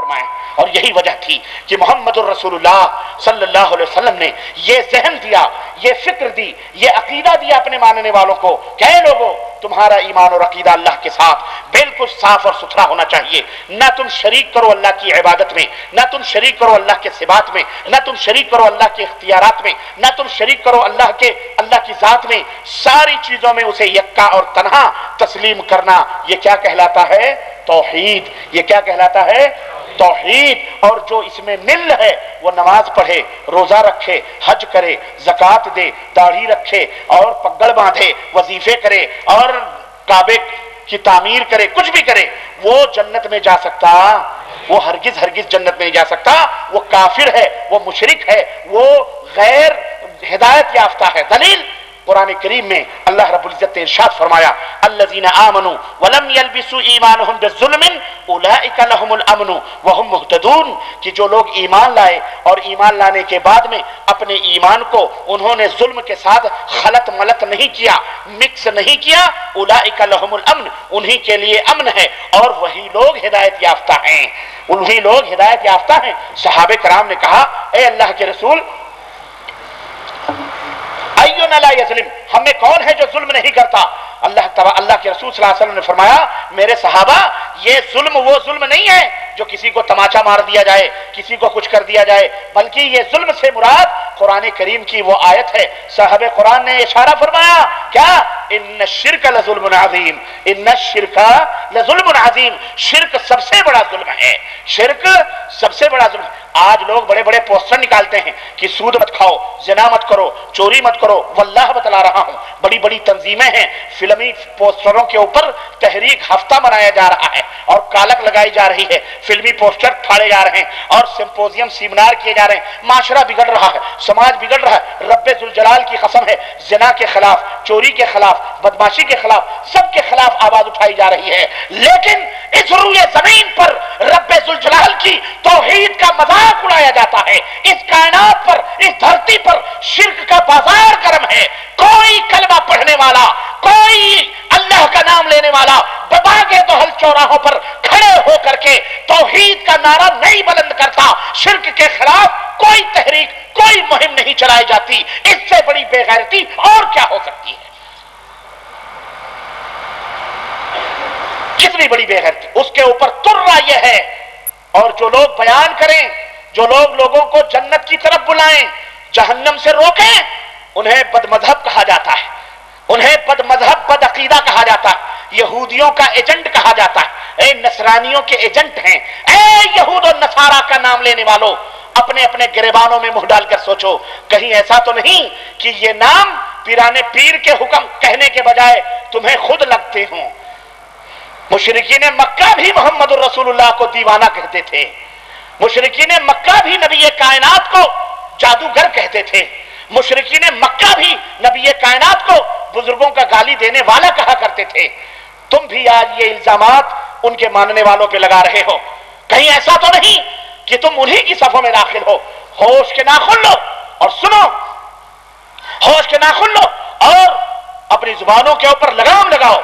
فرمائیں. اور یہی وجہ تھی کہ محمد الرسول اللہ صلی اللہ علیہ وسلم نے یہ ذہن دیا، یہ فکر دی، یہ عقیدہ دیا اپنے ماننے والوں کو کہ اے لوگو تمہارا ایمان اور عقیدہ اللہ کے ساتھ بالکل صاف اور ستھرا ہونا چاہیے. نہ تم شریک کرو اللہ کی عبادت میں، نہ تم شریک کرو اللہ کے صفات میں، نہ تم شریک کرو اللہ کے اختیارات میں، نہ تم شریک کرو اللہ کی ذات میں. ساری چیزوں میں اسے یکا اور تنہا تسلیم کرنا، یہ کیا کہلاتا ہے؟ توحید. یہ کیا کہلاتا ہے؟ توحید. اور جو اس میں مل ہے وہ نماز پڑھے، روزہ رکھے، حج کرے، زکوٰۃ دے، داڑھی رکھے اور پگڑ باندھے، وظیفے کرے اور کعبے کی تعمیر کرے، کچھ بھی کرے، وہ جنت میں جا سکتا؟ وہ ہرگز جنت میں نہیں جا سکتا. وہ کافر ہے، وہ مشرک ہے، وہ غیر ہدایت یافتہ ہے. دلیل قرآن کریم میں اللہ رب العزت نے ارشاد فرمایا الذین آمنوا ولم یلبسوا ایمانہم بالظلم اولئک لہم الامن وہم مہتدون. کہ جو لوگ ایمان لائے اور ایمان لانے کے بعد میں اپنے ایمان کو انہوں نے ظلم کے ساتھ خلط ملط نہیں کیا، مکس نہیں کیا، اولئک لہم الامن، انہی کے لیے امن ہے اور وہی لوگ ہدایت یافتہ ہیں. انہی لوگ ہدایت یافتہ ہیں. صحابہ کرام نے کہا اے اللہ کے رسول اینا لا یظلم، ہمیں کون ہے جو ظلم نہیں کرتا؟ اللہ کے رسول صلی اللہ علیہ وسلم نے فرمایا میرے صحابہ یہ ظلم وہ ظلم نہیں ہے جو کسی کو تماچا مار دیا جائے، کسی کو کچھ کر دیا جائے، بلکہ یہ ظلم سے مراد قرآن کریم کی وہ آیت ہے. صاحب قرآن نے اشارہ فرمایا کیا؟ ان الشرک لظلم عظیم، ان الشرک لظلم عظیم. شرک سب سے بڑا ظلم ہے. شرک سب سے بڑا ظلم. آج لوگ بڑے بڑے پوسٹر نکالتے ہیں کہ سود مت کھاؤ، زنا مت کرو، چوری مت کرو. واللہ بتلا رہا ہوں بڑی بڑی تنظیمیں ہیں، فلمی پوسٹروں کے اوپر تحریک ہفتہ منایا جا رہا ہے اور کالک لگائی جا رہی ہے، فلمی پوسٹر پھاڑے جا رہے ہیں اور سمپوزیم سیمینار کیے جا رہے ہیں. معاشرہ بگڑ رہا ہے، سماج بگڑ رہا ہے. رب ذوالجلال کی قسم ہے زنا کے خلاف، چوری کے خلاف، بدماشی کے خلاف، سب کے خلاف آواز اٹھائی جا رہی ہے. لیکن اس روئے زمین پر رب ذوالجلال کی توحید کا مذاق اڑایا جاتا ہے. اس کائنات پر، اس دھرتی پر شرک کا بازار گرم ہے. کوئی کلمہ پڑھنے والا، کوئی اللہ کا نام لینے والا بباغے دہل چوراہوں پر کھڑے ہو کر کے توحید کا نعرہ نہیں بلند کرتا. شرک کے خلاف کوئی تحریک، کوئی مہم نہیں چلائی جاتی. اس سے بڑی بے غیرتی اور کیا ہو سکتی ہے؟ کتنی بڑی بے غیرتی. اس کے اوپر ترا یہ ہے. اور جو لوگ بیان کریں، جو لوگ لوگوں کو جنت کی طرف بلائیں، جہنم سے روکیں، انہیں بد مذہب کہا جاتا ہے، انہیں بد مذہب، بد عقیدہ کہا جاتا ہے، یہودیوں کا ایجنٹ کہا جاتا ہے. اے نصرانیوں کے ایجنٹ ہیں. اے یہود و نصارہ کا نام لینے والوں، اپنے اپنے گریبانوں میں منہ ڈال کر سوچو کہیں ایسا تو نہیں کہ یہ نام پیرانے پیر کے حکم کہنے کے بجائے تمہیں خود لگتے ہوں. مشرکین مکہ بھی محمد الرسول اللہ کو دیوانہ کہتے تھے. مشرکین مکہ بھی نبی کائنات کو جادوگر کہتے تھے. مشرکین مکہ بھی نبی کائنات کو بزرگوں کا گالی دینے والا کہا کرتے تھے. تم بھی آج یہ الزامات ان کے ماننے والوں پہ لگا رہے ہو. کہیں ایسا تو نہیں کہ تم انہی کی صفوں میں داخل ہو؟ ہوش کے ناخن لو اور سنو، ہوش کے ناخن لو اور اپنی زبانوں کے اوپر لگام لگاؤ.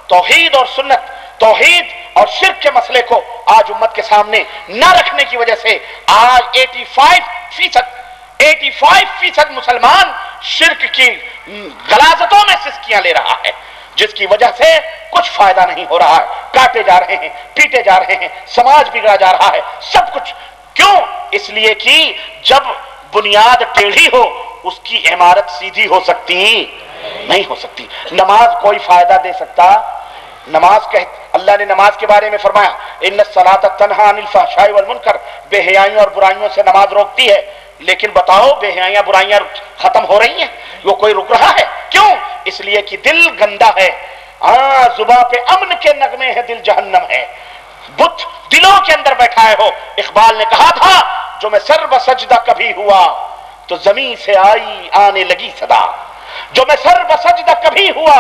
توحید اور سنت، توحید اور شرک کے مسئلے کو آج امت کے سامنے نہ رکھنے کی وجہ سے آج 85% مسلمان شرک کی غلاظتوں میں سسکیاں لے رہا ہے، جس کی وجہ سے کچھ فائدہ نہیں ہو رہا ہے. کاٹے جا رہے ہیں، پیٹے جا رہے ہیں، سماج بگڑا جا رہا ہے، سب کچھ. کیوں؟ اس لیے کہ جب بنیاد ٹیڑھی ہو اس کی عمارت سیدھی ہو سکتی نہیں ہو سکتی. نماز کوئی فائدہ دے سکتا؟ نماز اللہ نے نماز کے بارے میں فرمایا ان الصلاۃ تنہی عن الفحشاء والمنکر، بے حیائیوں اور برائیوں سے نماز روکتی ہے. لیکن بتاؤ بے حیائیاں برائیاں ختم ہو رہی ہیں؟ وہ کوئی رک رہا ہے؟ کیوں؟ اس لیے کہ دل گندا ہے. زباں پہ امن کے نغمے ہیں، دل جہنم ہے. بت دلوں کے اندر بیٹھائے ہو. اقبال نے کہا تھا جو میں سر بسجدہ کبھی ہوا تو زمین سے آئی آنے لگی صدا. جو میں سر بسجدہ کبھی ہوا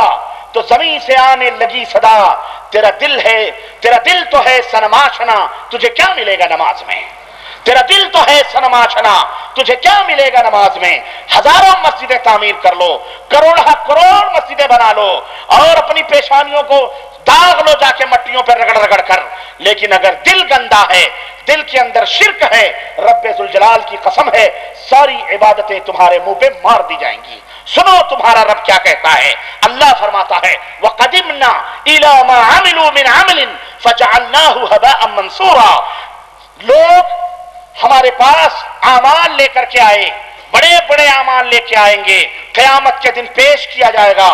تو زمین سے آنے لگی صدا. تیرا دل ہے، تیرا دل تو ہے صنم آشنا، تجھے کیا ملے گا نماز میں؟ تیرا دل تو ہے صنم آشنا، تجھے کیا ملے گا نماز میں؟ ہزاروں مسجدیں تعمیر کر لو، کروڑ مسجدیں بنا لو اور اپنی پیشانیوں کو داغ لو جا کے مٹیوں پر رگڑ رگڑ کر، لیکن اگر دل گندا ہے دل کے اندر شرک ہے، رب ذوالجلال کی قسم ہے ساری عبادتیں تمہارے منہ پہ مار دی جائیں گی۔ سنو تمہارا رب کیا کہتا ہے، اللہ فرماتا ہے وَقَدِمْنَا إِلَى مَا عَمِلُوا مِنْ عَمْلٍ فَجَعَلْنَاهُ هَبَاءً مَنْثُورًا، لوگ ہمارے پاس اعمال لے کر کے آئے، بڑے بڑے اعمال لے کے آئیں گے، قیامت کے دن پیش کیا جائے گا،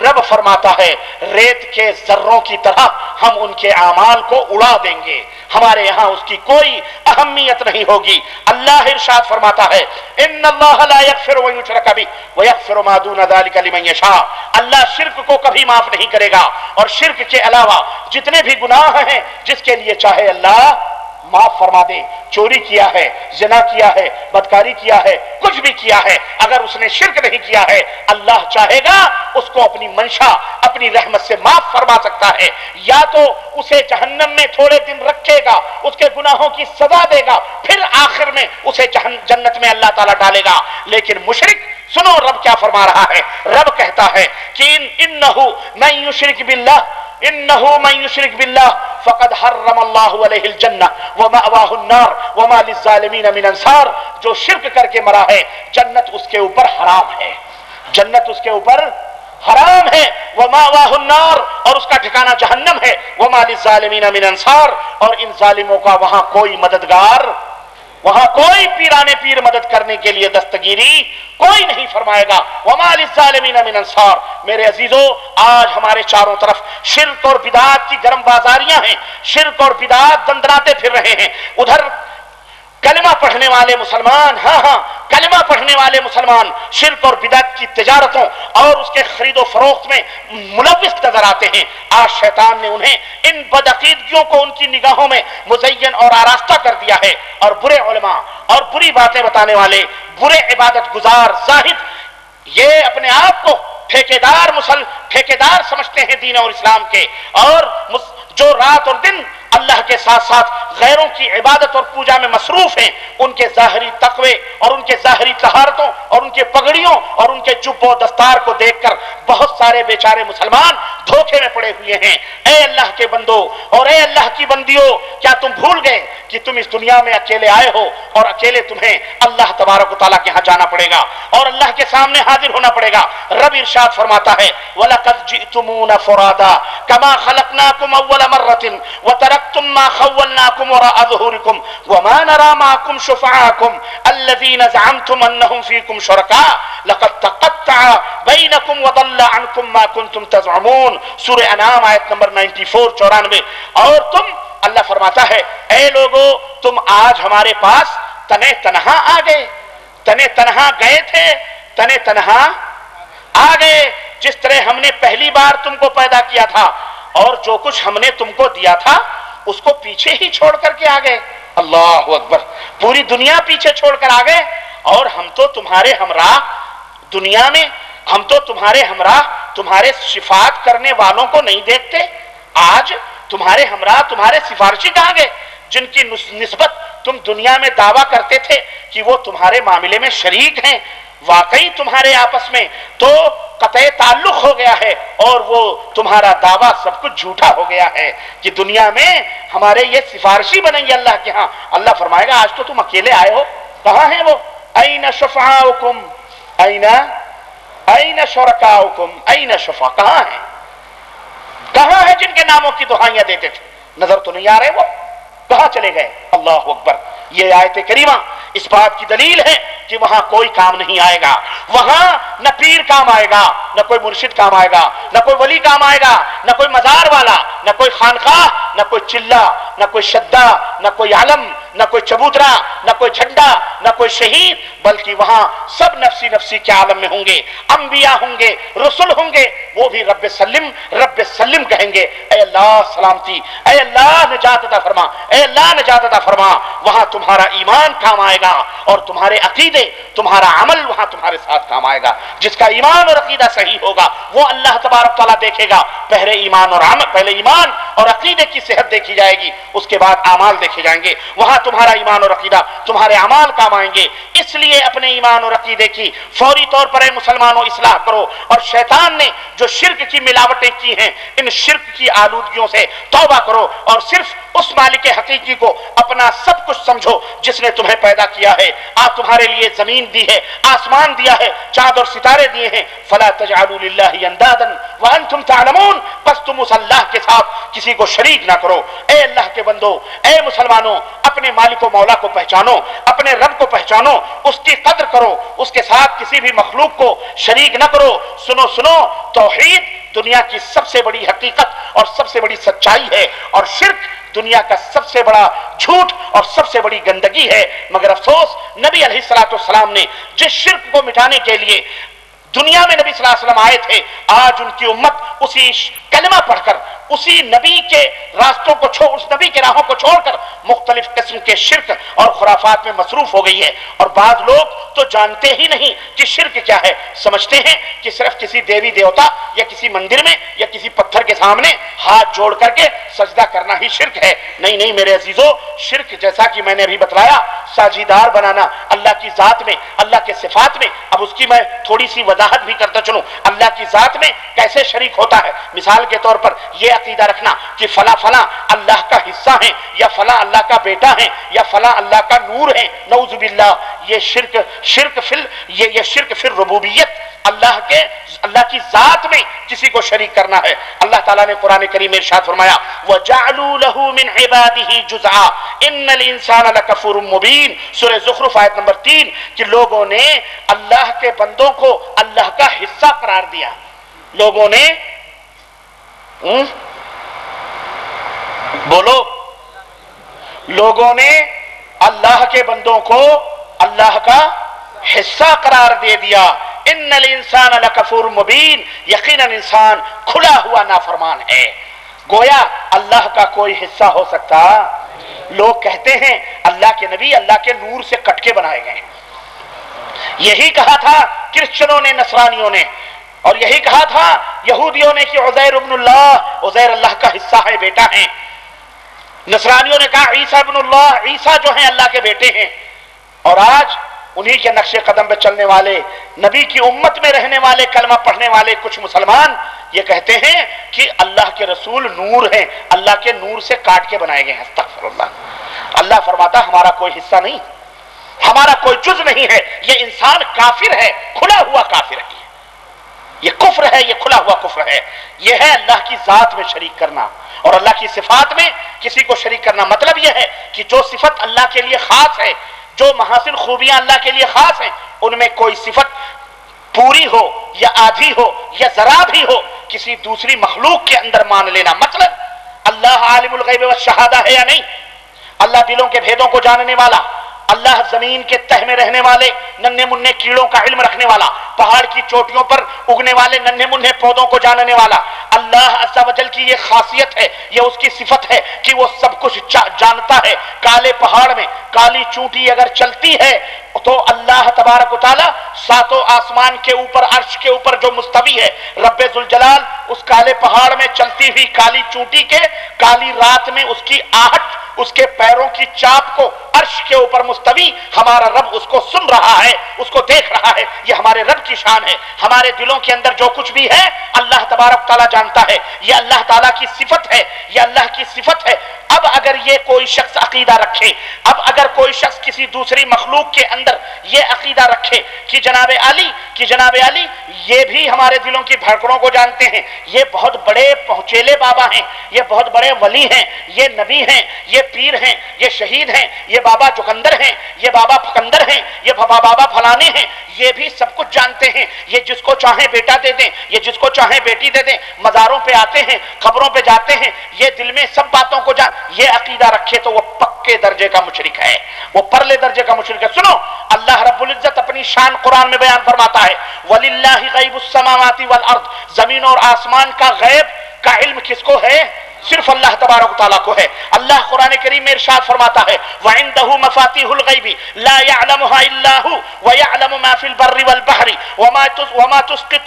رب فرماتا ہے ریت کے ذروں کی طرح ہم ان کے اعمال کو اڑا دیں گے، ہمارے یہاں اس کی کوئی اہمیت نہیں ہوگی۔ اللہ ارشاد فرماتا ہے ان اللہ لا یغفر ویشرک بہ ویغفر ما دون ذلک لمن یشاء، اللہ شرک کو کبھی معاف نہیں کرے گا، اور شرک کے علاوہ جتنے بھی گناہ ہیں جس کے لیے چاہے اللہ معاف فرما دے۔ چوری کیا ہے، زنا کیا ہے، بدکاری کیا ہے، کچھ بھی کیا ہے، اگر اس نے شرک نہیں کیا ہے اللہ چاہے گا اس کو اپنی منشا اپنی رحمت سے معاف فرما سکتا ہے، یا تو اسے جہنم میں تھوڑے دن رکھے گا، اس کے گناہوں کی سزا دے گا، پھر آخر میں اسے جنت میں اللہ تعالیٰ ڈالے گا۔ لیکن مشرک، سنو رب کیا فرما رہا ہے، رب کہتا ہے کہ انہ من یشرک باللہ انه من يشرك بالله فقد حرم الله عليه الجنہ ومأواه النار وما للظالمین من انصار، جو شرک کر کے مرا ہے جنت اس کے اوپر حرام ہے، جنت اس کے اوپر حرام ہے، ومأواه النار، اور اس کا ٹھکانہ جہنم ہے، وما للظالمین من انصار، اور ان ظالموں کا وہاں کوئی مددگار، وہاں کوئی پیرانے پیر مدد کرنے کے لیے دستگیری کوئی نہیں فرمائے گا۔ وما للظالمین من انصار۔ میرے عزیزو، آج ہمارے چاروں طرف شرک اور بدعات کی گرم بازاریاں ہیں، شرک اور بدعات دندراتے پھر رہے ہیں، ادھر کلمہ پڑھنے والے مسلمان، ہاں کلمہ پڑھنے والے مسلمان شرک اور بدعت کی تجارتوں اور اس کے خرید و فروخت میں ملوث نظر آتے ہیں۔ آج شیطان نے انہیں ان بدعقیدگیوں کو ان کی نگاہوں میں مزین اور آراستہ کر دیا ہے، اور برے علماء اور بری باتیں بتانے والے، برے عبادت گزار زاہد، یہ اپنے آپ کو ٹھیکیدار سمجھتے ہیں دین اور اسلام کے، اور جو رات اور دن اللہ کے ساتھ ساتھ غیروں کی عبادت اور پوجا میں مصروف ہیں، ان کے ظاہری تقوی اور ان کے ظاہری طہارتوں اور ان کے پگڑیوں اور ان کے جب و دستار کو دیکھ کر بہت سارے بیچارے مسلمان دھوکے میں پڑے ہوئے ہیں۔ اے اللہ کے بندو اور اے اللہ کی بندیوں، کیا تم بھول گئے کہ تم اس دنیا میں اکیلے آئے ہو، اور اکیلے تمہیں اللہ تبارک و تعالیٰ کے ہاں جانا پڑے گا اور اللہ کے سامنے حاضر ہونا پڑے گا۔ رب ارشاد فرماتا ہے وَلَقَدْ جِئْتُمُونَ فُرَادَا كَمَا خَلَقْنَاكُمْ أَوَّلَ مَرَّةٍ وَتَرَكْتُمْ مَا خَوَّلْنَاكُمْ وَرَاءَ ظُهُورِكُمْ وَمَا نَرَى مَعَكُمْ شُفَعَاءَكُمْ الَّذِينَ زَعَمْتُمْ أَنَّهُمْ فِيكُمْ شُرَكَاءُ لَقَدْ تَقَطَّعَ بَيْنَكُمْ وَضَلَّ عَنكُمْ مَا كُنْتُمْ تَزْعُمُونَ، سورہ انعام آیت نمبر 94 اور تم، اللہ فرماتا ہے اے لوگو تم آج ہمارے پاس تنہ تنہا آ گئے، تنہ تنہا گئے تھے، تنہ تنہا آ گئے، جس طرح ہم نے پہلی بار تم کو پیدا کیا تھا اور جو کچھ ہم نے تم کو دیا تھا اس کو پیچھے ہی چھوڑ کر کے آ گئے۔ اللہ اکبر، پوری دنیا پیچھے چھوڑ کر آ گئے، اور ہم تو تمہارے ہمراہ دنیا میں، ہم تو تمہارے ہمراہ تمہارے شفاعت کرنے والوں کو نہیں دیکھتے، آج تمہارے ہمراہ تمہارے سفارشی کہاں گئے جن کی نسبت تم دنیا میں دعویٰ کرتے تھے کہ وہ تمہارے معاملے میں شریک ہیں، واقعی تمہارے آپس میں تو قطع تعلق ہو گیا ہے، اور وہ تمہارا دعویٰ سب کچھ جھوٹا ہو گیا ہے کہ دنیا میں ہمارے یہ سفارشی بنیں گے اللہ کے ہاں۔ اللہ فرمائے گا آج تو تم اکیلے آئے ہو، کہاں ہیں وہ؟ این شفعاؤکم این شرکاؤکم این شفع، کہاں ہیں؟ کہاں ہیں جن کے ناموں کی دہائیاں دیتے تھے؟ نظر تو نہیں آ رہے، وہ کہاں چلے گئے؟ اللہ اکبر، یہ آیت کریمہ اس بات کی دلیل ہے کہ وہاں کوئی کام نہیں آئے گا، وہاں نہ پیر کام آئے گا، نہ کوئی مرشد کام آئے گا، نہ کوئی ولی کام آئے گا، نہ کوئی مزار والا، نہ کوئی خانقاہ، نہ کوئی چلہ، نہ کوئی شدہ، نہ کوئی علم، نہ کوئی چبوترا، نہ کوئی جھنڈا، نہ کوئی شہید، بلکہ وہاں سب نفسی نفسی کے عالم میں ہوں گے، انبیاء ہوں گے، رسول ہوں گے، وہ بھی رب سلم کہیں گے، اے اللہ سلامتی، اے اللہ نجات عطا فرما، اے اللہ نجات عطا فرما۔ وہاں تمہارا ایمان کام آئے گا اور تمہارے عقیدے، تمہارا عمل وہاں تمہارے ساتھ کام آئے گا۔ جس کا ایمان اور عقیدہ صحیح ہوگا وہ اللہ تبارک تعالیٰ دیکھے گا، پہلے ایمان اور عقیدے کی صحت دیکھی جائے گی، اس کے بعد اعمال دیکھے جائیں گے، وہاں تمہارا ایمان اور عقیدہ، تمہارے اعمال کام آئیں گے۔ اس اس لیے اپنے ایمان اور عقیدے کی فوری طور پر اے مسلمانوں اصلاح کرو، اور شیطان نے جو شرک کی ملاوٹیں کی ہیں ان شرک کی آلودگیوں سے توبہ کرو، اور صرف اس مالک حقیقی کو اپنا سب کچھ سمجھو جس نے تمہیں پیدا کیا ہے، آج تمہارے لیے زمین دی ہے، آسمان دیا ہے، چاند اور ستارے دیے ہیں۔ فلا تجعلوا للہ اندادا وانتم تعلمون، بس تم اس اللہ کے ساتھ کسی کو شریک نہ کرو۔ اے اللہ کے بندو، اے مسلمانوں، اپنے مالک و مولا کو پہچانو، اپنے رب کو پہچانو، اس کی قدر کرو، اس کے ساتھ کسی بھی مخلوق کو شریک نہ کرو۔ سنو سنو، توحید دنیا کی سب سے بڑی حقیقت اور سب سے بڑی سچائی ہے، اور شرک دنیا کا سب سے بڑا جھوٹ اور سب سے بڑی گندگی ہے۔ مگر افسوس، نبی علیہ السلام نے جس شرک کو مٹانے کے لیے دنیا میں نبی صلی اللہ علیہ وسلم آئے تھے، آج ان کی امت اسی کلمہ پڑھ کر، اسی نبی کے راستوں کو چھوڑ، اس نبی کے راہوں کو چھوڑ کر مختلف قسم کے شرک اور خرافات میں مصروف ہو گئی ہے۔ اور بعض لوگ تو جانتے ہی نہیں کہ شرک کیا ہے، سمجھتے ہیں کہ صرف کسی دیوی دیوتا یا کسی مندر میں یا کسی پتھر کے سامنے ہاتھ جوڑ کر کے سجدہ کرنا ہی شرک ہے۔ نہیں نہیں میرے عزیزو، شرک جیسا کہ میں نے ابھی بتلایا، ساجیدار بنانا اللہ کی ذات میں، اللہ کے صفات میں۔ اب اس کی میں تھوڑی سی وضاحت بھی کرتا چلوں، اللہ کی ذات میں کیسے شریک ہوتا ہے۔ مثال کے طور پر یہ عقیدہ رکھنا کہ فلاں فلاں اللہ کا حصہ ہیں، یا فلاں اللہ کا بیٹا ہیں، یا فلاں اللہ کا نور ہیں، نعوذ باللہ، یہ شرک یہ شرک فی الربوبیت، اللہ کی ذات میں کسی کو شریک کرنا ہے۔ اللہ تعالیٰ نے قرآن کریم میں ارشاد فرمایا وَجَعْلُوا لَهُ مِنْ عِبَادِهِ جُزْءًا إِنَّ الْإِنسَانَ لَكَفُورٌ مُبِينٌ، سورہ زخرف آیت نمبر 3، کہ لوگوں نے اللہ کے بندوں کو اللہ کا حصہ قرار دیا۔ لوگوں نے بولو، لوگوں نے اللہ کے بندوں کو اللہ کا حصہ قرار دے دیا۔ ان الانسان لکفور مبین، یقیناً انسان کھلا ہوا نافرمان ہے۔ گویا اللہ کا کوئی حصہ ہو سکتا؟ لوگ کہتے ہیں اللہ کے نبی اللہ کے نور سے کٹ کے بنائے گئے، یہی کہا تھا کرسچنوں نے، نصرانیوں نے، اور یہی کہا تھا یہودیوں نے کہ عزیر ابن اللہ، عزیر اللہ کا حصہ ہے، بیٹا ہے۔ نصرانیوں نے کہا عیسیٰ ابن اللہ، عیسیٰ جو ہیں اللہ کے بیٹے ہیں۔ اور آج انہی کے نقش قدم پہ چلنے والے، نبی کی امت میں رہنے والے، کلمہ پڑھنے والے کچھ مسلمان یہ کہتے ہیں کہ اللہ کے رسول نور ہیں، اللہ کے نور سے کاٹ کے بنائے گئے ہیں۔ استغفر اللہ۔ اللہ فرماتا ہمارا کوئی حصہ نہیں، ہمارا کوئی جز نہیں ہے، یہ انسان کافر ہے، کھلا ہوا کافر ہے، یہ کفر ہے، یہ کھلا ہوا کفر ہے۔ یہ ہے اللہ کی ذات میں شریک کرنا، اور اللہ کی صفات میں کسی کو شریک کرنا۔ مطلب یہ ہے کہ جو صفت اللہ کے لیے خاص ہے، جو محاسن خوبیاں اللہ کے لیے خاص ہیں، ان میں کوئی صفت پوری ہو یا آدھی ہو یا ذرا بھی ہو کسی دوسری مخلوق کے اندر مان لینا۔ مثلا اللہ عالم الغیب والشہادہ ہے یا نہیں؟ اللہ دلوں کے بھیدوں کو جاننے والا، اللہ زمین کے تہ میں رہنے والے ننھے منھے کیڑوں کا علم رکھنے والا، پہاڑ کی چوٹیوں پر اگنے والے ننھے منھے پودوں کو جاننے والا۔ اللہ عز و جل کی یہ خاصیت ہے، یہ اس کی صفت ہے کہ وہ سب کچھ جانتا ہے۔ کالے پہاڑ میں کالی چونٹی اگر چلتی ہے تو اللہ تبارک و تعالی ساتوں آسمان کے اوپر، عرش کے اوپر جو مستوی ہے، رب ذوالجلال اس کالے پہاڑ میں چلتی ہوئی کالی چونٹی کے کالی رات میں اس کی آہٹ، اس کے پیروں کی چاپ کو عرش کے اوپر مستوی ہمارا رب اس کو سن رہا ہے، اس کو دیکھ رہا ہے۔ یہ ہمارے رب کی شان ہے۔ ہمارے دلوں کے اندر جو کچھ بھی ہے اللہ تبارک تعالیٰ جانتا ہے، یہ اللہ تعالیٰ کی صفت ہے، یہ اللہ کی صفت ہے۔ اب اگر یہ کوئی شخص عقیدہ رکھے، اب اگر کوئی شخص کسی دوسری مخلوق کے اندر یہ عقیدہ رکھے کہ جناب علی یہ بھی ہمارے دلوں کی دھڑکنوں کو جانتے ہیں، یہ بہت بڑے پہنچیلے بابا ہیں، یہ بہت بڑے ولی ہیں، یہ نبی ہیں، یہ پیر ہیں، یہ شہید ہیں، یہ بابا چقندر ہیں، یہ بابا پھکندر ہیں، یہ بابا فلانے ہیں، یہ بھی سب کچھ جانتے ہیں، یہ جس کو چاہیں بیٹا دے دیں، یہ جس کو چاہیں بیٹی دے دیں، مزاروں پہ آتے ہیں، قبروں پہ جاتے ہیں، یہ دل میں سب باتوں کو یہ عقیدہ رکھے تو وہ پکے درجے کا مشرک ہے، وہ پرلے درجے کا مشرک ہے۔ سنو، اللہ رب العزت اپنی شان قرآن میں بیان فرماتا ہے وَلِلَّهِ غَيْبُ السَّمَاوَاتِ وَالْأَرْضِ، زمین اور آسمان کا غیب کا علم کس کو ہے؟ صرف اللہ تبارک و تعالیٰ کو ہے۔ اللہ قرآن کریم میں ارشاد فرماتا ہے وَعِندَهُ مَفَاتِيحُ الْغَيْبِ لَا يَعْلَمُهَا إِلَّا هُوَ وَيَعْلَمُ مَا فِي الْبَرِّ وَالْبَحْرِ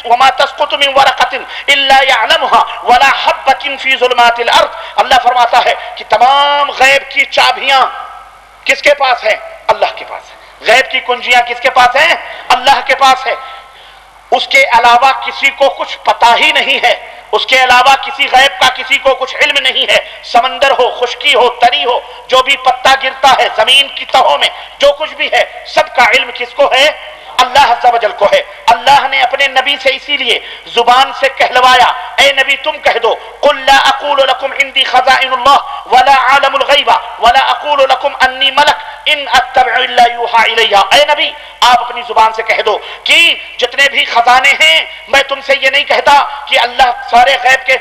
وَمَا تَسْقُطُ مِنْ وَرَقَةٍ إِلَّا يَعْلَمُهَا وَلَا حَبَّةٍ فِي ظُلُمَاتِ الْأَرْضِ۔ اللہ فرماتا ہے کہ تمام غیب کی چابیاں کس کے پاس ہیں؟ اللہ کے پاس ہے۔ غیب کی کنجیاں کس کے پاس ہیں؟ اللہ کے پاس ہے. اس کے علاوہ کسی کو کچھ پتا ہی نہیں ہے. اس کے علاوہ کسی غیب کا کسی کو کچھ علم نہیں ہے. سمندر ہو، خشکی ہو، تری ہو، جو بھی پتا گرتا ہے زمین کی تہوں میں، جو کچھ بھی ہے، سب کا علم کس کو ہے؟ اللہ عز و جل کو ہے. اللہ نے اپنے نبی سے اسی لیے زبان سے کہلوایا، اے نبی تم کہہ دو، قل لا اقول لكم عندي خزائن الله ولا عالم الغیب ولا اقول لكم انی ملک ان اتبع الا یوحى الی. اے نبی آپ اپنی زبان سے کہہ دو کہ جتنے بھی خزانے ہیں میں تم سے یہ نہیں کہتا کہ اللہ سارے غیب کے،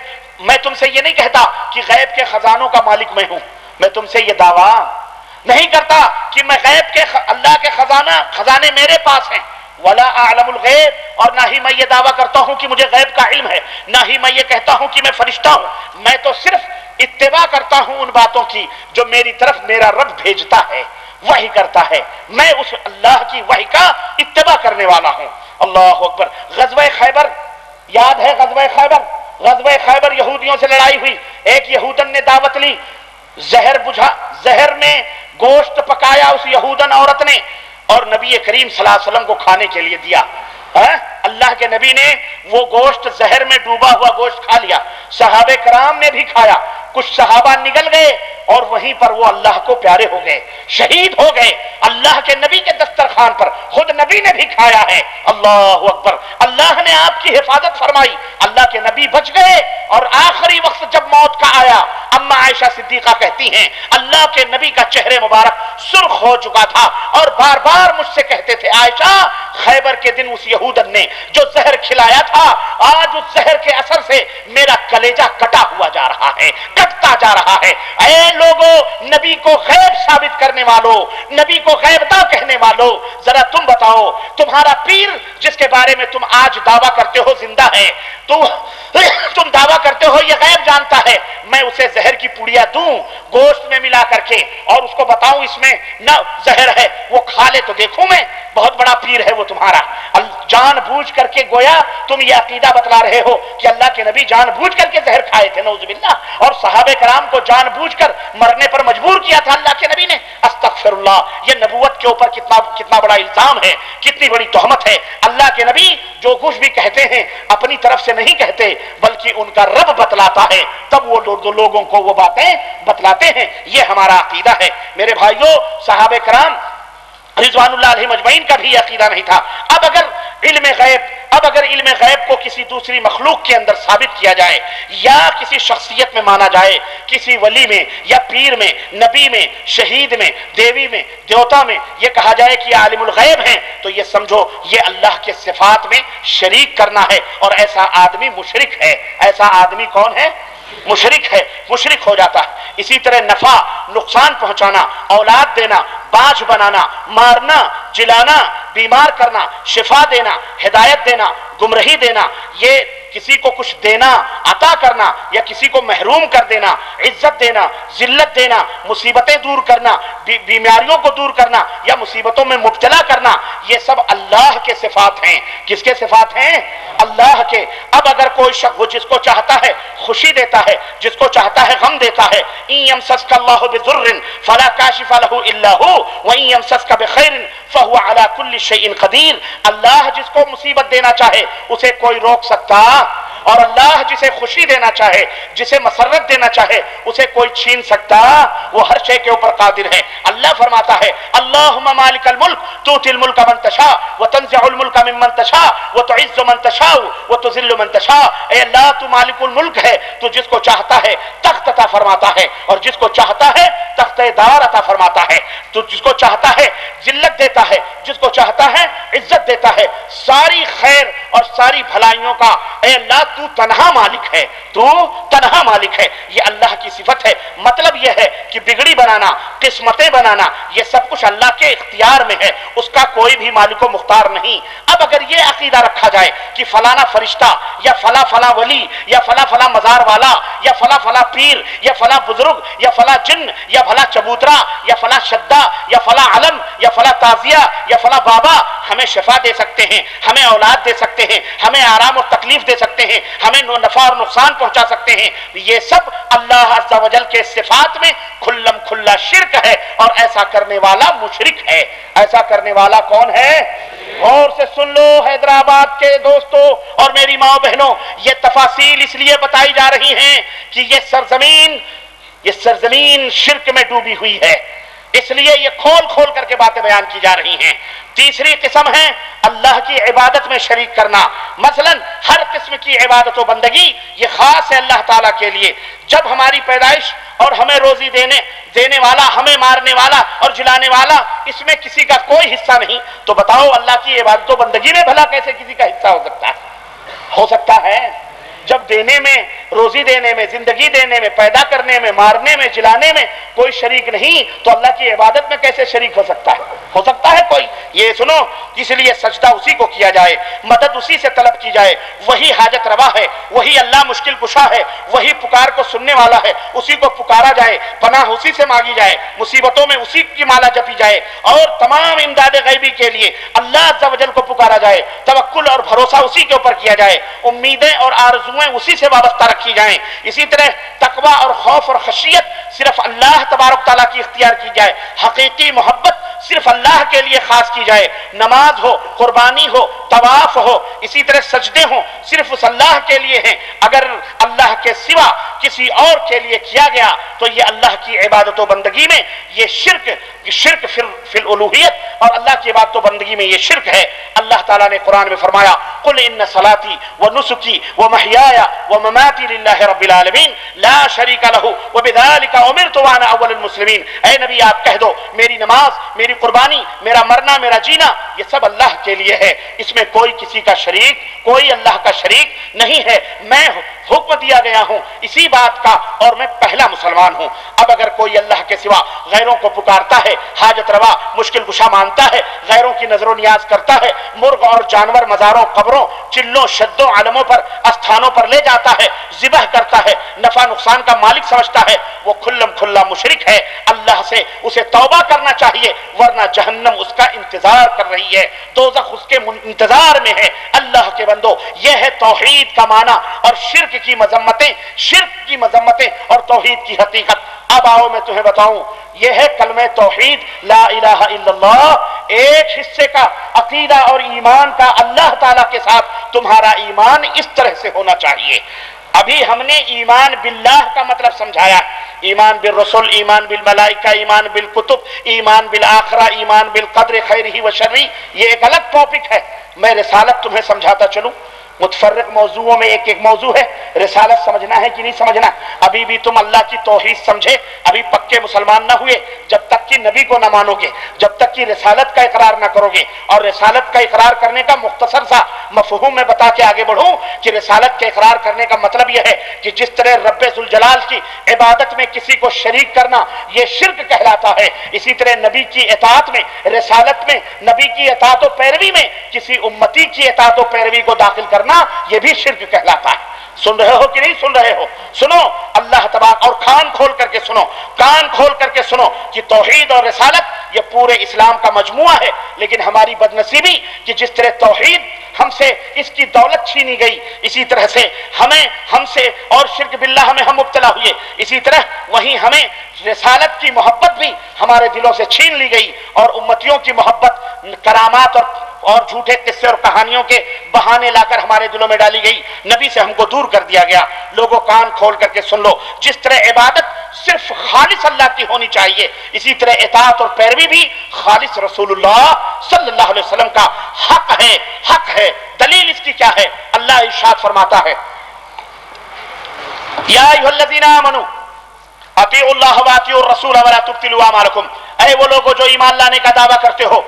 میں تم سے یہ نہیں کہتا کہ غیب کے خزانوں کا مالک میں ہوں. میں تم سے یہ دعویٰ نہیں کرتا کہ میں غیب کے اللہ کے خزانے میرے پاس ہیں. ولا اعلم الغیب، اور نہ ہی میں یہ دعویٰ کرتا ہوں کہ مجھے غیب کا علم ہے، نہ ہی میں یہ کہتا ہوں کہ میں فرشتہ ہوں. میں تو صرف اتباع کرتا ہوں ان باتوں کی جو میری طرف میرا رب بھیجتا ہے، وحی کرتا ہے. میں اس اللہ کی وحی کا اتباع کرنے والا ہوں. اللہ اکبر. غزوہ خیبر یاد ہے؟ غزوہ خیبر یہودیوں سے لڑائی ہوئی. ایک یہودن نے دعوت لی، زہر میں گوشت پکایا اس یہودن عورت نے اور نبی کریم صلی اللہ علیہ وسلم کو کھانے کے لیے دیا. اللہ کے نبی نے وہ گوشت زہر میں ڈوبا ہوا گوشت کھا لیا. صحابہ کرام نے بھی کھایا. کچھ صحابہ نگل گئے اور وہیں پر وہ اللہ کو پیارے ہو گئے، شہید ہو گئے اللہ کے نبی کے دسترخوان پر. خود نبی نے بھی کھایا ہے. اللہ اکبر. اللہ نے آپ کی حفاظت فرمائی، اللہ کے نبی بچ گئے. اور آخری وقت جب موت کا آیا، اما عائشہ صدیقہ کہتی ہیں اللہ کے نبی کا چہرے مبارک سرخ ہو چکا تھا اور بار بار مجھ سے کہتے تھے، عائشہ خیبر کے دن اس یہودن نے جو زہر کھلایا تھا، آج اس زہر کے اثر سے میرا کلیجہ کٹا ہوا جا رہا ہے، کٹتا جا رہا ہے. اے لوگوں، نبی کو غیب ثابت کرنے والوں، نبی کو غیب داں کہنے والوں، ذرا تم بتاؤ، تمہارا پیر جس کے بارے میں تم آج دعویٰ کرتے ہو زندہ ہے، تم دعویٰ کرتے ہو یہ غیب جانتا ہے، میں اسے زہر کی پڑیا دوں گوشت میں ملا کر کے اور اس کو بتاؤں اس میں نہ زہر ہے، وہ کھا لے تو دیکھوں میں، بہت بڑا پیر ہے وہ تمہارا. جان بوجھ کر کے گویا تم یہ عقیدہ بتلا رہے ہو کہ اللہ کے نبی جان بوجھ کر کے زہر کھائے تھے، نعوذ باللہ، اور صحابہ کرام کو جان بوجھ کر مرنے پر مجبور کیا تھا اللہ کے نبی نے. استغفر اللہ. یہ نبوت کے اوپر کتنا بڑا الزام ہے، کتنی بڑی تہمت ہے. اللہ کے نبی جو کچھ بھی کہتے ہیں اپنی طرف سے نہیں کہتے بلکہ ان کا رب بتلاتا ہے، تب وہ لوگوں کو وہ باتیں بتلاتے ہیں. یہ ہمارا عقیدہ ہے. میرے بھائیوں، صحابہ کرام رضوان اللہ علیہ مجمعین کا بھی عقیدہ نہیں تھا. اب اگر علم غیب کو کسی دوسری مخلوق کے اندر ثابت کیا جائے یا کسی شخصیت میں مانا جائے، کسی ولی میں یا پیر میں، نبی میں، شہید میں، دیوی میں، دیوتا میں، یہ کہا جائے کہ یہ عالم الغیب ہیں، تو یہ سمجھو یہ اللہ کے صفات میں شریک کرنا ہے، اور ایسا آدمی مشرک ہے. ایسا آدمی کون ہے؟ مشرک ہے، مشرک ہو جاتا ہے. اسی طرح نفع نقصان پہنچانا، اولاد دینا، باج بنانا، مارنا، جلانا، بیمار کرنا، شفا دینا، ہدایت دینا، گمراہی دینا، یہ کسی کو کچھ دینا، عطا کرنا یا کسی کو محروم کر دینا، عزت دینا، ذلت دینا، مصیبتیں دور کرنا، بیماریوں کو دور کرنا یا مصیبتوں میں مبتلا کرنا، یہ سب اللہ کے صفات ہیں. کس کے صفات ہیں؟ اللہ کے. اب اگر کوئی شخص وہ جس کو چاہتا ہے خوشی دیتا ہے، جس کو چاہتا ہے غم دیتا ہے، ان یمسسک اللہ بضر فلا کاشف له الا هو وان یمسسک بخیر فهو على كل شيء قدیر. اللہ جس کو مصیبت دینا چاہے اسے کوئی روک سکتا، اور اللہ جسے خوشی دینا چاہے، جسے مسرت دینا چاہے، اسے کوئی چھین سکتا. وہ ہر شے کے اوپر قادر ہے. اللہ فرماتا ہے اللہم مالک الملک تؤتی الملک من تشاء وتنزع الملک ممن تشاء وتعز من تشاء وتذل من تشاء. اے اللہ تو مالک الملک ہے، تو جس کو چاہتا ہے تخت عطا فرماتا ہے اور جس کو چاہتا ہے تخت دار عطا فرماتا ہے. تو جس کو چاہتا ہے ذلت دیتا ہے، جس کو چاہتا ہے عزت دیتا ہے. ساری خیر اور ساری بھلائیوں کا اے اللہ تو تنہا مالک ہے، تو تنہا مالک ہے. یہ اللہ کی صفت ہے. مطلب یہ ہے کہ بگڑی بنانا، قسمتیں بنانا، یہ سب کچھ اللہ کے اختیار میں ہے، اس کا کوئی بھی مالک و مختار نہیں. اب اگر یہ عقیدہ رکھا جائے کہ فلانا فرشتہ یا فلاں ولی یا فلاں مزار والا یا فلاں پیر یا فلاں بزرگ یا فلاں جن یا فلاں چبوترا یا فلاں شدہ یا فلاں علم یا فلاں تازیہ یا فلاں بابا ہمیں شفا دے سکتے ہیں، ہمیں اولاد دے سکتے ہیں، ہمیں آرام و تکلیف دے سکتے ہیں، ہمیں نفع اور نقصان پہنچا سکتے ہیں، یہ سب اللہ عز و جل کے صفات میں کھلم کھلا شرک ہے، اور ایسا کرنے والا مشرک ہے۔ ایسا کرنے والا کون ہے؟ غور سے سن لو حیدرآباد کے دوستو اور میری ماں بہنوں، یہ تفاصیل اس لیے بتائی جا رہی ہیں کہ یہ سرزمین شرک میں ڈوبی ہوئی ہے، اس لیے یہ کھول کھول کر کے باتیں بیان کی جا رہی ہیں۔ تیسری قسم ہے اللہ کی عبادت میں شریک کرنا، مثلا ہر قسم کی عبادت و بندگی یہ خاص ہے اللہ تعالیٰ کے لیے۔ جب ہماری پیدائش اور ہمیں روزی دینے والا، ہمیں مارنے والا اور جلانے والا، اس میں کسی کا کوئی حصہ نہیں، تو بتاؤ اللہ کی عبادت و بندگی میں بھلا کیسے کسی کا حصہ ہو سکتا ہے؟ ہو سکتا ہے؟ جب دینے میں، روزی دینے میں، زندگی دینے میں، پیدا کرنے میں، مارنے میں، جلانے میں کوئی شریک نہیں، تو اللہ کی عبادت میں کیسے شریک ہو سکتا ہے؟ ہو سکتا ہے کوئی؟ یہ سنو، اس لیے سجدہ اسی کو کیا جائے، مدد اسی سے طلب کی جائے، وہی حاجت روا ہے، وہی اللہ مشکل کشا ہے، وہی پکار کو سننے والا ہے، اسی کو پکارا جائے، پناہ اسی سے مانگی جائے، مصیبتوں میں اسی کی مالا جپی جائے، اور تمام امداد غیبی کے لیے اللہ عز و جل کو پکارا جائے، توکل اور بھروسہ اسی کے اوپر کیا جائے، امیدیں اور آرزویں اسی سے وابستہ رکھی جائیں۔ اسی طرح تقوی اور خوف اور خشیت صرف اللہ تبارک تعالیٰ کی اختیار کی جائے، حقیقی محبت صرف اللہ کے لیے خاص کی جائے، نماز ہو، قربانی ہو، طواف ہو، اسی طرح سجدے ہوں، صرف اس اللہ کے لیے ہیں۔ اگر اللہ کے سوا کسی اور کے لیے کیا گیا تو یہ اللہ کی عبادت و بندگی میں یہ شرک فی الالوہیت، اور اللہ کی عبادت و بندگی میں یہ شرک ہے۔ اللہ تعالیٰ نے قرآن میں فرمایا قل ان صلاتی ونسکی ومحیایا ومماتی للہ رب العالمین لا شریک لہ وبذلک امرت وانا اول المسلمین۔ اے نبی آپ کہہ دو میری نماز، میری قربانی، میرا مرنا، میرا جینا، یہ سب اللہ کے لیے ہے، اس میں کوئی کسی کا شریک، کوئی اللہ کا شریک نہیں ہے، میں حکم دیا گیا ہوں اسی بات کا اور میں پہلا مسلمان ہوں۔ اب اگر کوئی اللہ کے سوا غیروں کو پکارتا ہے، حاجت روا، مشکل کشا مانتا ہے، غیروں کی نظر و نیاز کرتا ہے، مرغ اور جانور مزاروں، قبروں، چلوں، شدوں، علموں پر، استھانوں پر لے جاتا ہے، ذبح کرتا ہے، نفع نقصان کا مالک سمجھتا ہے، وہ کھلم کھلا مشرک ہے۔ اللہ سے اسے توبہ کرنا چاہیے، ورنہ جہنم اس کا انتظار کر رہی ہے، دوزخ اس کے انتظار میں ہے۔ اللہ کے بندو، یہ ہے توحید کا معنی اور شرک کی مذمتیں اور توحید کی حقیقت۔ اب آؤ میں تمہیں بتاؤں، یہ ہے کلمہ توحید لا الہ الا اللہ، ایک حصے کا عقیدہ اور ایمان کا اللہ تعالیٰ کے ساتھ تمہارا ایمان اس طرح سے ہونا چاہیے۔ ابھی ہم نے ایمان باللہ کا مطلب سمجھایا، ایمان بالرسول، ایمان بالملائکہ، ایمان بالکتب، ایمان بالآخرہ، ایمان بالقدر خیرہ و شرہ، یہ ایک الگ ٹاپک ہے۔ میں رسالت تمہیں سمجھاتا چلوں، متفرق موضوعوں میں ایک موضوع ہے، رسالت سمجھنا ہے کہ نہیں سمجھنا۔ ابھی بھی تم اللہ کی توحید سمجھے، ابھی پکے مسلمان نہ ہوئے جب تک کہ نبی کو نہ مانو گے، جب تک کہ رسالت کا اقرار نہ کرو گے۔ اور رسالت کا اقرار کرنے کا مختصر سا مفہوم میں بتا کے آگے بڑھوں کہ رسالت کے اقرار کرنے کا مطلب یہ ہے کہ جس طرح رب ذوالجلال کی عبادت میں کسی کو شریک کرنا یہ شرک کہلاتا ہے، اسی طرح نبی کی اطاعت میں، رسالت میں، نبی کی اطاعت و پیروی میں کسی امتی کی اطاعت و پیروی کو داخل کرنا یہ بھی شرک کہلاتا ہے۔ سن رہے ہو کہ نہیں سن رہے ہو؟ سنو اللہ تبارک، اور کان کھول کر کے سنو، کان کھول کر کے سنو کہ توحید اور رسالت یہ پورے اسلام کا مجموعہ ہے۔ لیکن ہماری بدنصیبی کہ جس طرح توحید ہم سے اس کی دولت چھینی گئی، اسی طرح سے ہم سے اور شرک باللہ میں ہم مبتلا ہوئے، اسی طرح وہیں ہمیں رسالت کی محبت بھی ہمارے دلوں سے چھین لی گئی، اور امتیوں کی محبت کرامات اور جھوٹے قصے اور کہانیوں کے بہانے لا کر ہمارے دلوں میں ڈالی گئی، نبی سے ہم کو دور کر دیا گیا۔ لوگوں کان کھول کر کے سن لو، جس طرح عبادت صرف خالص اللہ کی ہونی چاہیے، اسی طرح اطاعت اور پیروی بھی خالص رسول اللہ صلی اللہ علیہ وسلم کا حق ہے۔ دلیل اس کی کیا ہے؟ اللہ ارشاد فرماتا ہے یا ایھا الذین آمنوا اطیعوا اللہ واطیعوا الرسول ولا تبطلوا اعمالکم، اے وہ لوگوں جو ایمان لانے کا دعویٰ کرتے ہو،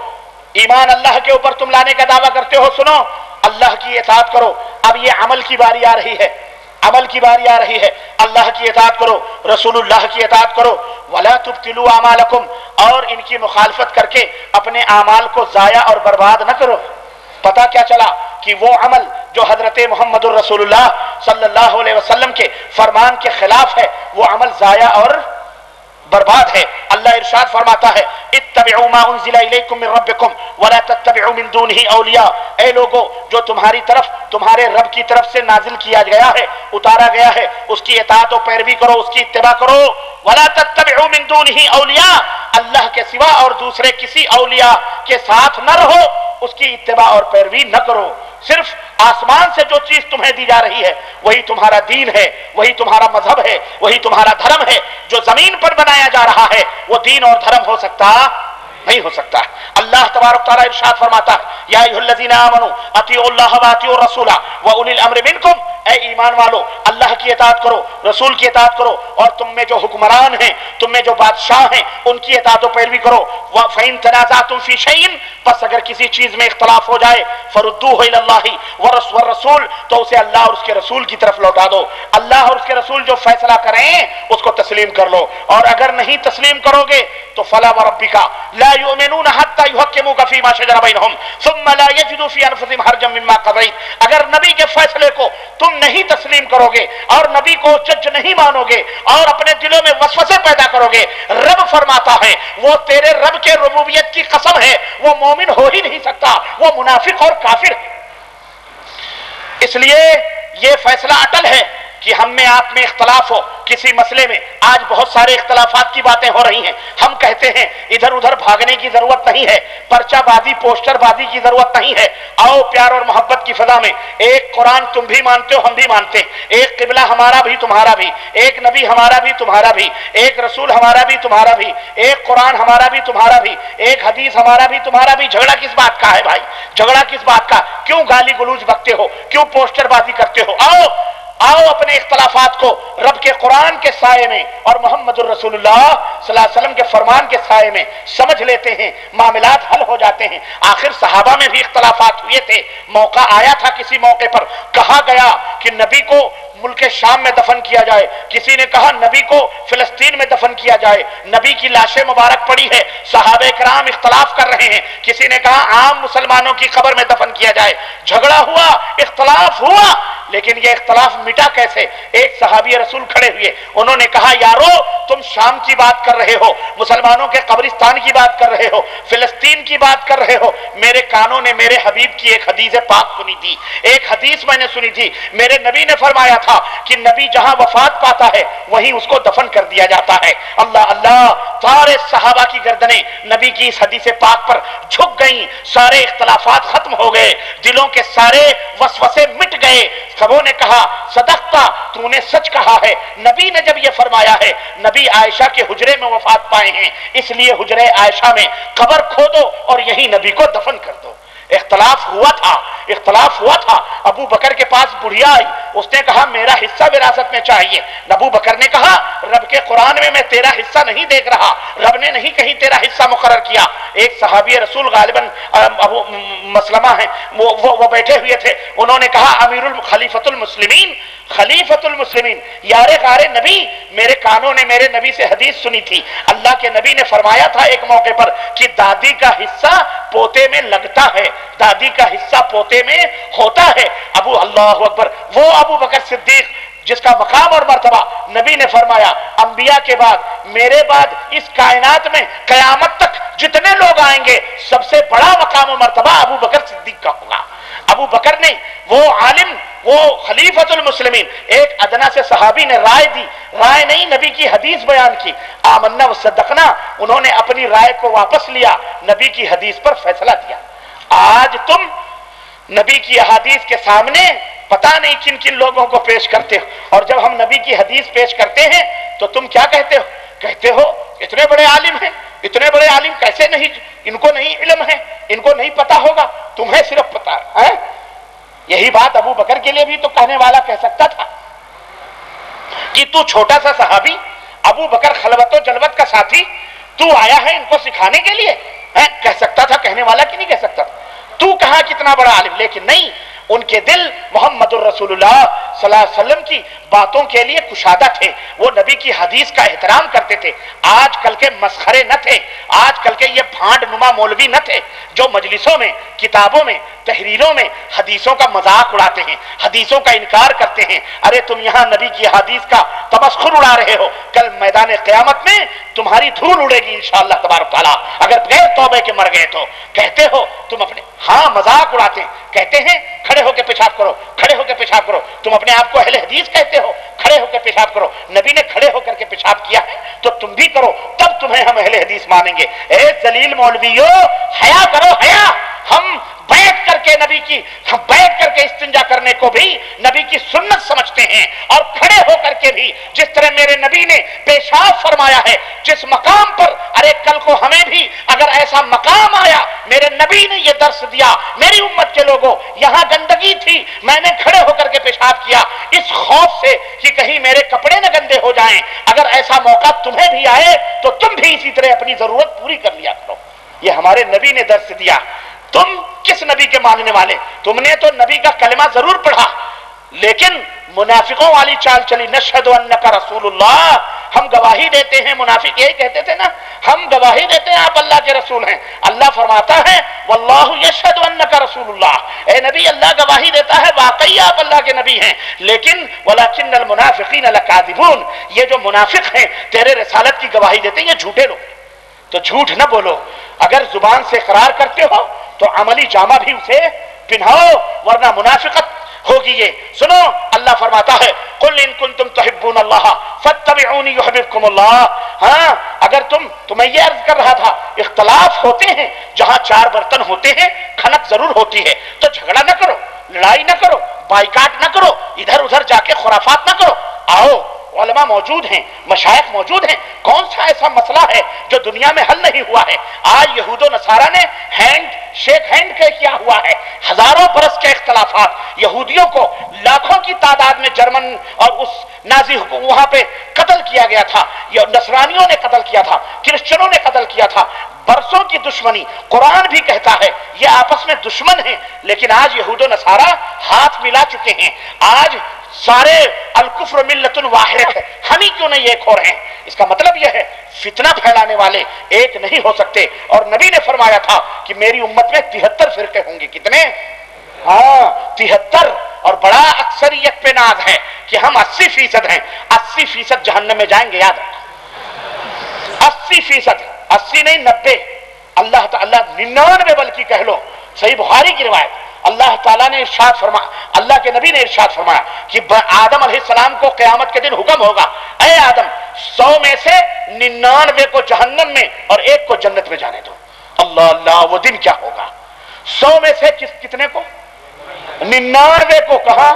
ایمان اللہ کے اوپر تم لانے کا دعویٰ کرتے ہو، سنو اللہ کی اطاعت کرو۔ اب یہ عمل کی باری آ رہی ہے، اللہ کی اطاعت کرو، رسول اللہ کی اطاعت کرو، ولا تبطلوا اعمالکم، اور ان کی مخالفت کر کے اپنے اعمال کو ضائع اور برباد نہ کرو۔ پتہ کیا چلا کہ وہ عمل جو حضرت محمد الرسول اللہ صلی اللہ علیہ وسلم کے فرمان کے خلاف ہے وہ عمل ضائع اور برباد ہے۔ اللہ ارشاد فرماتا ہے اتبعوا ما انزل الیکم من ربکم ولا تتبعوا من دونہ اولیاء، اے لوگو جو تمہاری طرف تمہارے رب کی طرف سے نازل کیا گیا ہے، اتارا گیا ہے، اس کی اطاعت و پیروی کرو، اس کی اتباع کرو. ولا تتبعوا من دونہ اولیاء، اللہ کے سوا اور دوسرے کسی اولیاء کے ساتھ نہ رہو، اس کی اتباع اور پیروی نہ کرو. صرف آسمان سے جو چیز تمہیں دی جا رہی ہے وہی تمہارا دین ہے، وہی تمہارا مذہب ہے، وہی تمہارا دھرم ہے. جو زمین پر بنایا جا رہا ہے وہ دین اور دھرم ہو سکتا نہیں ہو سکتا. اللہ تبارک تعالیٰ ارشاد فرماتا ہے یا ایھا الذین آمنوا اطیعوا اللہ واطیعوا الرسول واولی الامر منکم، اے ایمان والو اللہ کی اطاعت کرو، رسول کی اطاعت کرو، اور تم میں جو حکمران ہیں، تم میں جو بادشاہ ہیں ان کی اطاعت و پیروی کرو. فإن تنازعتم فی شیء، پس اگر کسی چیز میں اختلاف ہو جائے فردوہ الی اللہ والرسول، تو اسے اللہ اور اس کے رسول کی طرف لوٹا دو. اللہ اور اس کے رسول جو فیصلہ کریں اس کو تسلیم کر لو، اور اگر نہیں تسلیم کرو گے تو فلا وربک لا یؤمنون حتی یحکموک فیما شجر بینہم ثم لا یجدوا فی انفسہم حرجا مما قضیت. اگر نبی کے فیصلے کو تم نہیں تسلیم کرو گے اور نبی کو جج نہیں مانو گے اور اپنے دلوں میں وسوسے پیدا کرو گے، رب فرماتا ہے وہ تیرے رب کے ربوبیت کی قسم ہے وہ مومن ہو ہی نہیں سکتا، وہ منافق اور کافر ہے. اس لیے یہ فیصلہ اٹل ہے کہ ہم میں آپ میں اختلاف ہو کسی مسئلے میں. آج بہت سارے اختلافات کی باتیں ہو رہی ہیں، ہم کہتے ہیں ادھر ادھر بھاگنے کی ضرورت نہیں ہے، پرچہ بازی پوسٹر بازی کی ضرورت نہیں ہے. آؤ پیار اور محبت کی فضا میں ایک قرآن تم بھی مانتے ہو ہم بھی مانتے ہیں، ایک قبلہ ہمارا بھی تمہارا بھی، ایک نبی ہمارا بھی تمہارا بھی، ایک رسول ہمارا بھی تمہارا بھی، ایک قرآن ہمارا بھی تمہارا بھی، ایک حدیث ہمارا بھی تمہارا بھی. جھگڑا کس بات کا ہے بھائی؟ جھگڑا کس بات کا؟ کیوں گالی گلوچ بکتے ہو؟ کیوں پوسٹر بازی کرتے ہو؟ آؤ اپنے اختلافات کو رب کے قرآن کے سائے میں اور محمد الرسول اللہ صلی اللہ علیہ وسلم کے فرمان کے سائے میں سمجھ لیتے ہیں، معاملات حل ہو جاتے ہیں. آخر صحابہ میں بھی اختلافات ہوئے تھے، موقع آیا تھا کسی موقع پر کہا گیا کہ نبی کو ملک شام میں دفن کیا جائے، کسی نے کہا نبی کو فلسطین میں دفن کیا جائے، نبی کی لاشیں مبارک پڑی ہے، صحابہ کرام اختلاف کر رہے ہیں، کسی نے کہا عام مسلمانوں کی قبر میں دفن کیا جائے. جھگڑا ہوا، اختلاف ہوا، لیکن یہ اختلاف مٹا کیسے؟ ایک صحابی رسول کھڑے ہوئے، انہوں نے کہا یارو تم شام کی بات کر رہے ہو، مسلمانوں کے قبرستان کی بات کر رہے ہو، فلسطین کی بات کر رہے ہو، میرے کانوں نے میرے حبیب کی ایک حدیث پاک سنی تھی، ایک حدیث میں نے سنی تھی، میرے نبی نے فرمایا تھا کہ نبی جہاں وفات پاتا ہے وہیں اس کو دفن کر دیا جاتا ہے. اللہ اللہ، سارے صحابہ کی گردنیں نبی کی اس حدیث پاک پر جھک گئیں، سارے اختلافات ختم ہو گئے، دلوں کے سارے وسوسے مٹ گئے. سبوں نے کہا صدقتا، تو نے سچ کہا ہے. نبی نے جب یہ فرمایا ہے، نبی عائشہ کے حجرے میں وفات پائے ہیں، اس لیے حجرے عائشہ میں قبر کھودو اور یہیں نبی کو دفن کر دو. اختلاف ہوا تھا. ابو بکر کے پاس بڑھیا آئی، اس نے کہا میرا حصہ وراثت میں چاہیے. ابو بکر نے کہا رب کے قرآن میں تیرا حصہ نہیں دیکھ رہا، رب نے نہیں کہیں تیرا حصہ مقرر کیا. ایک صحابی رسول غالباً ابو مسلمہ ہیں، وہ بیٹھے ہوئے تھے، انہوں نے کہا خلیفۃ المسلمین یار غار نبی، میرے کانوں نے میرے نبی سے حدیث سنی تھی، اللہ کے نبی نے فرمایا تھا ایک موقع پر کہ دادی کا حصہ پوتے میں لگتا ہے، دادی کا حصہ پوتے میں ہوتا ہے. اللہ اکبر، وہ ابو بکر صدیق جس کا مقام اور مرتبہ نبی نے فرمایا انبیاء کے بعد میرے بعد اس کائنات میں قیامت تک جتنے لوگ آئیں گے سب سے بڑا مقام و مرتبہ ابو بکر صدیق کا ہوگا. ابو بکر نے، وہ عالم، وہ خلیفۃ المسلمین، ایک ادنا سے صحابی نے رائے دی، رائے نہیں نبی کی حدیث بیان کی، آمنا وصدقنا، انہوں نے اپنی رائے کو واپس لیا، نبی کی حدیث پر فیصلہ دیا. آج تم نبی کی احادیث کے سامنے پتہ نہیں کن کن لوگوں کو پیش کرتے ہو، اور جب ہم نبی کی حدیث پیش کرتے ہیں تو تم کیا کہتے ہو اتنے بڑے عالم ہیں، اتنے بڑے عالم کیسے نہیں، ان کو نہیں علم ہے، ان کو نہیں پتا ہوگا، تمہیں صرف پتا ہے. یہی بات ابو بکر کے لیے بھی تو کہنے والا کہہ سکتا تھا کہ تو چھوٹا سا صحابی، ابو بکر خلوت و جلوت کا ساتھی، تو آیا ہے ان کو سکھانے کے لیے، کہہ سکتا تھا، کہنے والا کہ نہیں کہہ سکتا تھا؟ تو کہاں کتنا بڑا عالم، لیکن نہیں، ان کے دل محمد الرسول اللہ صلی اللہ علیہ وسلم کی باتوں کے لیے کشادہ تھے، وہ نبی کی حدیث کا احترام کرتے تھے۔ آج کل کے مسخرے نہ تھے، آج کل کے یہ بھانڈ نما مولوی نہ تھے جو مجلسوں میں، کتابوں میں، تحریروں میں حدیثوں کا مذاق اڑاتے ہیں، حدیثوں کا انکار کرتے ہیں۔ ارے تم یہاں نبی کی حدیث کا تمسخر اڑا رہے ہو، کل میدان قیامت میں تمہاری دھول اڑے گی انشاءاللہ تبارک تعالیٰ، اگر بغیر توبے کے مر گئے تو۔ کہتے ہو تم اپنے، ہاں مذاق اڑاتے ہیں، کہتے ہیں کھڑے ہو کے پیشاب کرو، کھڑے ہو کے پیشاب کرو، تم اپنے آپ کو اہل حدیث کہتے ہو، کھڑے ہو کے پیشاب کرو، نبی نے کھڑے ہو کر کے پیشاب کیا ہے تو تم بھی کرو، تب تمہیں ہم اہل حدیث مانیں گے۔ اے ذلیل مولویو، حیا کرو حیا۔ ہم بیٹھ کر کے نبی کی، ہم بیٹھ کر کے استنجا کرنے کو بھی نبی کی سنت سمجھتے ہیں، اور کھڑے ہو کر کے بھی جس طرح میرے نبی نے پیشاب فرمایا ہے جس مقام پر، ارے کل کو ہمیں بھی اگر ایسا مقام آیا، میرے نبی نے یہ درس دیا، میری امت کے لوگوں یہاں گندگی تھی، میں نے کھڑے ہو کر کے پیشاب کیا اس خوف سے کہ کہیں میرے کپڑے نہ گندے ہو جائیں، اگر ایسا موقع تمہیں بھی آئے تو تم بھی اسی طرح اپنی ضرورت پوری کر لیا کرو۔ یہ ہمارے نبی نے درس دیا۔ تم کس نبی کے ماننے والے؟ تم نے تو نبی کا کلمہ ضرور پڑھا، لیکن منافقوں والی چال چلی، نشہد انک رسول اللہ، ہم گواہی دیتے ہیں، منافق یہی کہتے تھے نا، ہم گواہی دیتے ہیں آپ اللہ کے رسول ہیں۔ اللہ فرماتا ہے واللہ یشہد انک رسول اللہ، اے نبی اللہ گواہی دیتا ہے واقعی آپ اللہ کے نبی ہیں، لیکن ولکن المنافقین لکاذبون، یہ جو منافق ہیں تیرے رسالت کی گواہی دیتے ہیں یہ جھوٹے لوگ، تو جھوٹ نہ بولو۔ اگر زبان سے اقرار کرتے ہو تو عملی جامہ بھی اسے پہناؤ، ورنہ منافقت ہوگی۔ یہ سنو، اللہ فرماتا ہے قل ان کنتم تحبون اللہ فاتبعونی یحببکم اللہ۔ ہاں اگر تمہیں یہ عرض کر رہا تھا، اختلاف ہوتے ہیں، جہاں چار برتن ہوتے ہیں کھنک ضرور ہوتی ہے، تو جھگڑا نہ کرو، لڑائی نہ کرو، بائیکاٹ نہ کرو، ادھر ادھر جا کے خرافات نہ کرو۔ آؤ، علماء موجود ہیں، مشائخ موجود ہیں، کون سا ایسا مسئلہ ہے جو دنیا میں حل نہیں ہوا ہے؟ آج یہود و نصارہ نے شیک ہینڈ کیا ہوا ہے، ہزاروں برس کے اختلافات، یہودیوں کو لاکھوں کی تعداد میں جرمن اور اس نازی وہاں پہ قتل کیا گیا تھا، نصرانیوں نے قتل کیا تھا، کرسچنوں نے قتل کیا تھا، برسوں کی دشمنی۔ قرآن بھی کہتا ہے یہ آپس میں دشمن ہیں، لیکن آج یہود و نصارہ ہاتھ ملا چکے ہیں۔ آج سارے الکفر ملت واحد ہے، ہم ہی کیوں نہیں ایک ہو رہے ہیں؟ اس کا مطلب یہ ہے فتنہ پھیلانے والے ایک نہیں ہو سکتے، اور نبی نے فرمایا تھا کہ میری امت میں 73 فرقے ہوں گے۔ کتنے؟ ہاں 73، اور بڑا اکثریت پہ ناز ہے کہ ہم 80% ہیں، 80% جہنم میں جائیں گے، یاد رکھو 80%، 80 نہیں 90، اللہ تعالیٰ 99 بلکہ کہہ لو، صحیح بخاری کی روایت، اللہ تعالیٰ نے ارشاد فرمایا، اللہ کے نبی نے ارشاد فرمایا کہ آدم علیہ السلام کو قیامت کے دن حکم ہوگا، اے آدم 100 میں سے 99 کو جہنم میں اور 1 کو جنت میں جانے دو۔ اللہ اللہ، وہ دن کیا ہوگا؟ 100 میں سے کتنے کو؟ 99 کو کہاں؟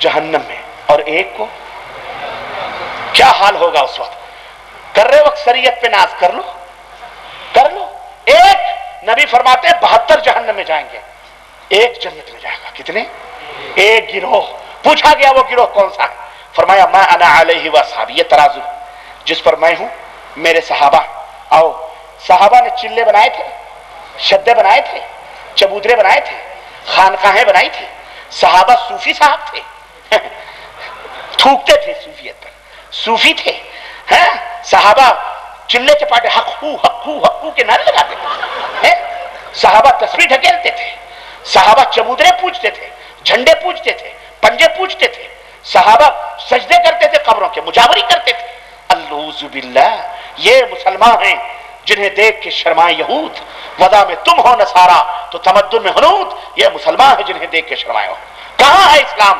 جہنم میں، اور 1 کو؟ کیا حال ہوگا اس وقت؟ کر رہے ہو اکثریت پہ ناز، کر لو کر لو۔ 1 نبی فرماتے ہیں 72 جہنم میں جائیں گے، 1 جنت میں جائے گا۔ کتنے؟ 1 گروہ۔ پوچھا گیا وہ گروہ کون سا ہے؟ فرمایا ما انا علیہ واصحابی، یہ ترازو جس پر میں ہوں، میرے صحابہ۔ آؤ، صحابہ نے چلے بنائے تھے، شدے بنائے تھے، چبوترے بنائے تھے، خانقاہیں بنائی تھی، صحابہ صوفی صاحب تھے تھوکتے تھے صوفیت پر، صوفی تھے، صحابہ چلے چپاٹے حق ہو کے نعرے لگاتے تھے، صحابہ تسبیح ڈھکیلتے تھے، صحابہ چبوترے پوجتے تھے، جھنڈے پوجتے تھے، پنجے پوجتے تھے، صحابہ سجدے کرتے تھے، قبروں کے مجاوری کرتے تھے۔ اللعوذ باللہ، یہ مسلمان ہیں جنہیں دیکھ کے شرمائے یہود، وضع میں تم ہو نصارہ تو تمدن میں ہنود، یہ مسلمان ہیں جنہیں دیکھ کے شرمائے ہو۔ کہاں ہے اسلام؟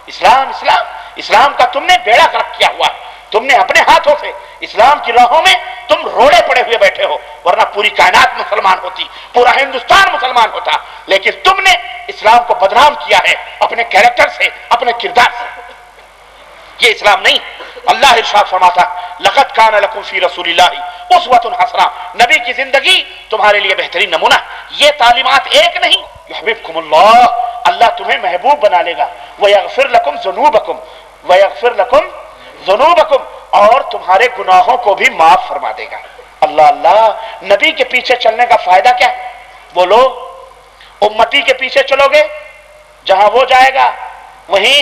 اسلام اسلام اسلام کا تم نے بیڑا غرق کیا ہوا ہے، تم نے اپنے ہاتھوں سے اسلام کی راہوں میں تم روڑے پڑے ہوئے بیٹھے ہو، ورنہ پوری کائنات مسلمان ہوتی، پورا ہندوستان مسلمان ہوتا، لیکن تم نے اسلام کو بدنام کیا ہے اپنے کیریکٹر سے، اپنے کردار سے۔ یہ اسلام نہیں۔ اللہ ارشاد فرماتا لقد کان لکم فی رسول اللہ اسوۃ حسنہ، نبی کی زندگی تمہارے لیے بہترین نمونہ۔ یہ تعلیمات ایک نہیں، یحببکم اللہ، اللہ تمہیں محبوب بنا لے گا، ویغفر لکم ذنوبکم، ویغفر لکم ذنوبکم، اور تمہارے گناہوں کو بھی معاف فرما دے گا۔ اللہ اللہ، نبی کے پیچھے چلنے کا فائدہ کیا ہے؟ بولو، امتی کے پیچھے چلو گے، جہاں وہ جائے گا وہیں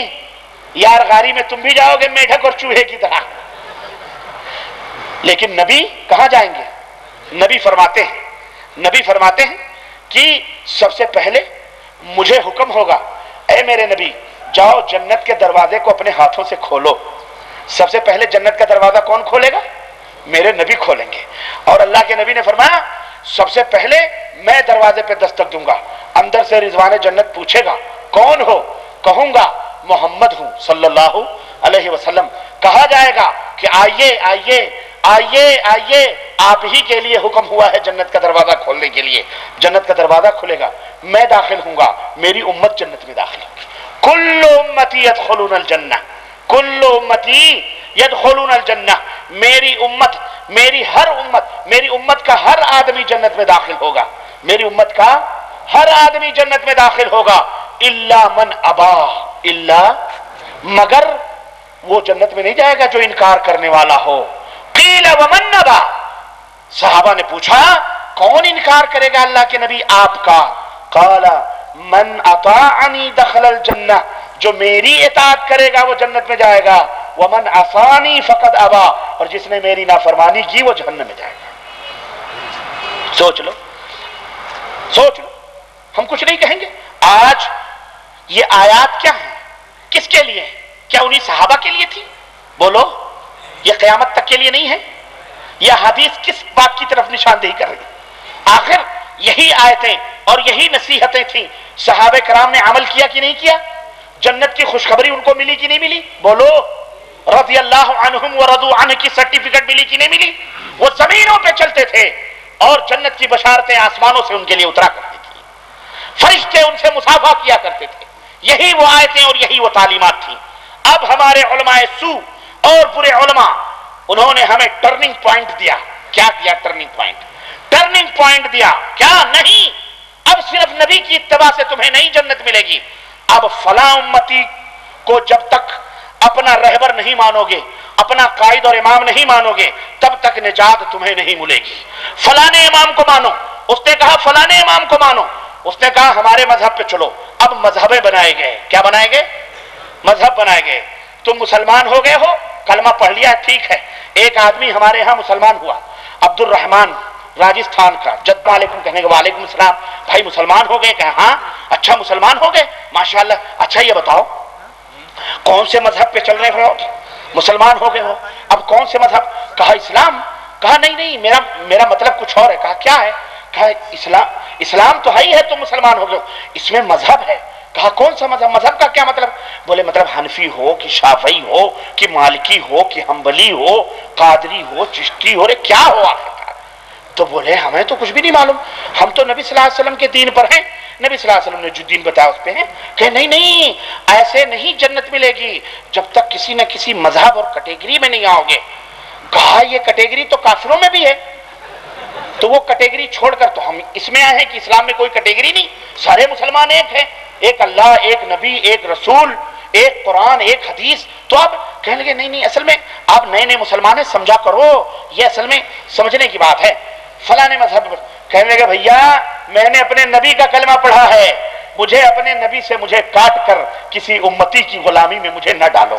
یار غاری میں تم بھی جاؤ گے میڈک اور چوہے کی طرح. لیکن نبی کہاں جائیں گے؟ نبی فرماتے ہیں کہ سب سے پہلے مجھے حکم ہوگا، اے میرے نبی جاؤ جنت کے دروازے کو اپنے ہاتھوں سے کھولو. سب سے پہلے جنت کا دروازہ کون کھولے گا؟ میرے نبی کھولیں گے. اور اللہ کے نبی نے فرمایا سب سے پہلے میں دروازے پہ دستک دوں گا، اندر سے رضوان جنت پوچھے گا کون ہو؟ کہوں گا محمد ہوں صلی اللہ علیہ وسلم. کہا جائے گا کہ آئیے آئیے آئیے آئیے، آپ ہی کے لیے حکم ہوا ہے جنت کا دروازہ کھولنے کے لیے. جنت کا دروازہ کھلے گا، میں داخل ہوں گا، میری امت جنت میں داخل ہوگی. کل امتی یدخلون الجنہ، کل امتی یدخلون الجنہ، میری امت، میری امت کا ہر آدمی جنت میں داخل ہوگا، میری امت کا ہر آدمی جنت میں داخل ہوگا. الا من ابا، الا مگر وہ جنت میں نہیں جائے گا جو انکار کرنے والا ہو. قیل ومن ابا، صحابہ نے پوچھا کون انکار کرے گا اللہ کے نبی آپ کا؟ قال من اطاعنی دخل الجنہ، جو میری اطاعت کرے گا وہ جنت میں جائے گا. ومن عصانی فقد ابا، اور جس نے میری نافرمانی کی وہ جہنم میں جائے گا. سوچ لو، ہم کچھ نہیں کہیں گے. آج یہ آیات کیا ہیں؟ کس کے لیے؟ کیا انہی صحابہ کے لیے تھی؟ بولو، یہ قیامت تک کے لیے نہیں ہے؟ یہ حدیث کس بات کی طرف نشاندہی کر رہی؟ آخر یہی آیتیں اور یہی نصیحتیں تھیں. صحابہ کرام نے عمل کیا کہ نہیں کیا؟ جنت کی خوشخبری ان کو ملی کہ نہیں ملی؟ بولو، رضی اللہ عنہم ورضوا عنہ کی سرٹیفکیٹ ملی کہ نہیں ملی؟ وہ زمینوں پہ چلتے تھے اور جنت کی بشارتیں آسمانوں سے ان کے لیے اترا کرتی تھی، فرشتے ان سے مصافحہ کیا کرتے تھے. یہی وہ آیتیں اور یہی وہ تعلیمات تھیں. اب ہمارے علماء سو اور برے علماء، انہوں نے ہمیں ٹرننگ پوائنٹ دیا. کیا دیا؟ ٹرننگ پوائنٹ دیا. کیا؟ نہیں، اب صرف نبی کی اتباع سے تمہیں نہیں جنت ملے گی. اب فلاں امتی کو جب تک اپنا رہبر نہیں مانو گے، اپنا قائد اور امام نہیں مانو گے، تب تک نجات تمہیں نہیں ملے گی. فلاں امام کو مانو، اس نے کہا فلاں امام کو مانو، اس نے کہا ہمارے مذہب پہ چلو. اب مذہبیں بنائے گئے. کیا بنائے گئے؟ مذہب بنائے گئے. تم مسلمان ہو گئے ہو، کلمہ پڑھ لیا، ٹھیک ہے. ایک آدمی ہمارے ہاں مسلمان ہوا، عبد الرحمان راجستھان کا. جد علیکم کہنے کے وعلیکم السلام. بھائی مسلمان ہو گئے؟ کہا ہاں. اچھا مسلمان ہو گئے، ماشاءاللہ. اچھا یہ بتاؤ کون سے مذہب پہ چل رہے ہو؟ مسلمان ہو گئے ہو، اب کون سے مذہب؟ کہا اسلام. کہا نہیں میرا مطلب کچھ اور ہے. کہا کیا ہے؟ کہا اسلام تو ہی ہے، تم مسلمان ہو گئے ہو، اس میں مذہب ہے. کہا کون سا مذہب؟ مذہب کا کیا مطلب؟ بولے مطلب حنفی ہو کہ شافعی ہو کہ مالکی ہو کہ حنبلی ہو، قادری ہو چشتی ہو، رے کیا ہو آخر؟ تو بولے ہمیں تو کچھ بھی نہیں معلوم، ہم تو نبی صلی اللہ علیہ وسلم کے دین پر ہیں، نبی صلی اللہ علیہ وسلم نے جو دین بتایا اس پہ ہیں. کہ نہیں ایسے نہیں جنت ملے گی جب تک کسی نہ کسی مذہب اور کیٹیگری میں نہیں آؤ گے. کہا یہ کیٹیگری تو کافروں میں بھی ہے، تو وہ کیٹیگری چھوڑ کر تو ہم اس میں آئے ہیں کہ اسلام میں کوئی کیٹیگری نہیں، سارے مسلمان ایک ہیں، ایک اللہ، ایک نبی، ایک رسول، ایک قرآن، ایک حدیث. تو اب کہنے لگے نہیں اصل میں آپ نئے مسلمان ہیں، سمجھا کرو، یہ اصل میں سمجھنے کی بات ہے. فلاں مذہب کہنے لگے بھیا میں نے اپنے نبی کا کلمہ پڑھا ہے، مجھے اپنے نبی سے مجھے کاٹ کر کسی امتی کی غلامی میں مجھے نہ ڈالو،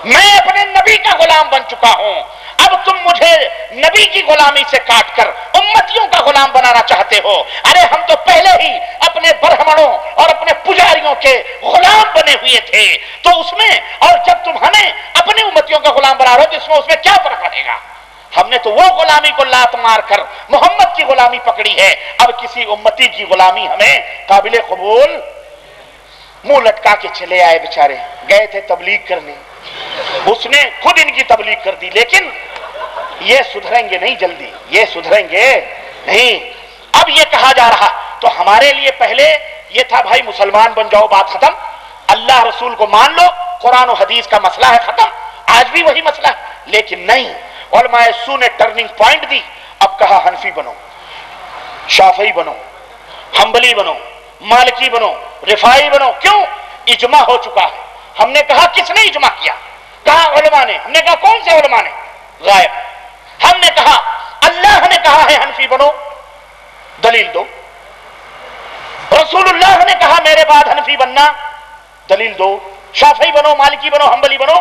میں اپنے نبی کا غلام بن چکا ہوں. اب تم مجھے نبی کی غلامی سے کاٹ کر امتیوں کا غلام بنانا چاہتے ہو. ارے ہم تو پہلے ہی اپنے برہمنوں اور اپنے پجاریوں کے غلام بنے ہوئے تھے، تو اس میں اور جب تم ہمیں اپنے امتیوں کا غلام بنا رہے ہو تو اس میں کیا فرق پڑے گا؟ ہم نے تو وہ غلامی کو لات مار کر محمد کی غلامی پکڑی ہے، اب کسی امتی کی غلامی ہمیں قابل قبول. منہ لٹکا کے چلے آئے بیچارے، گئے تھے تبلیغ کرنے، اس نے خود ان کی تبلیغ کر دی. لیکن یہ سدھریں گے نہیں جلدی، یہ سدھریں گے نہیں. اب یہ کہا جا رہا تو ہمارے لیے پہلے یہ تھا بھائی مسلمان بن جاؤ، بات ختم، اللہ رسول کو مان لو، قرآن و حدیث کا مسئلہ ہے ختم. آج بھی وہی مسئلہ ہے، لیکن نہیں، علماء سو نے ٹرننگ پوائنٹ دی. اب کہا حنفی بنو، شافعی بنو، حنبلی بنو، مالکی بنو، رفاعی بنو. کیوں؟ اجماع ہو چکا ہے. ہم نے کہا کس نے اجماع کیا؟ کہا علماء نے. ہم نے کہا کون سے علماء نے؟ غائب. ہم نے کہا اللہ نے کہا ہے حنفی بنو، دلیل دو. رسول اللہ نے کہا میرے بعد حنفی بننا، دلیل دو. شافعی بنو، مالکی بنو، حنبلی بنو،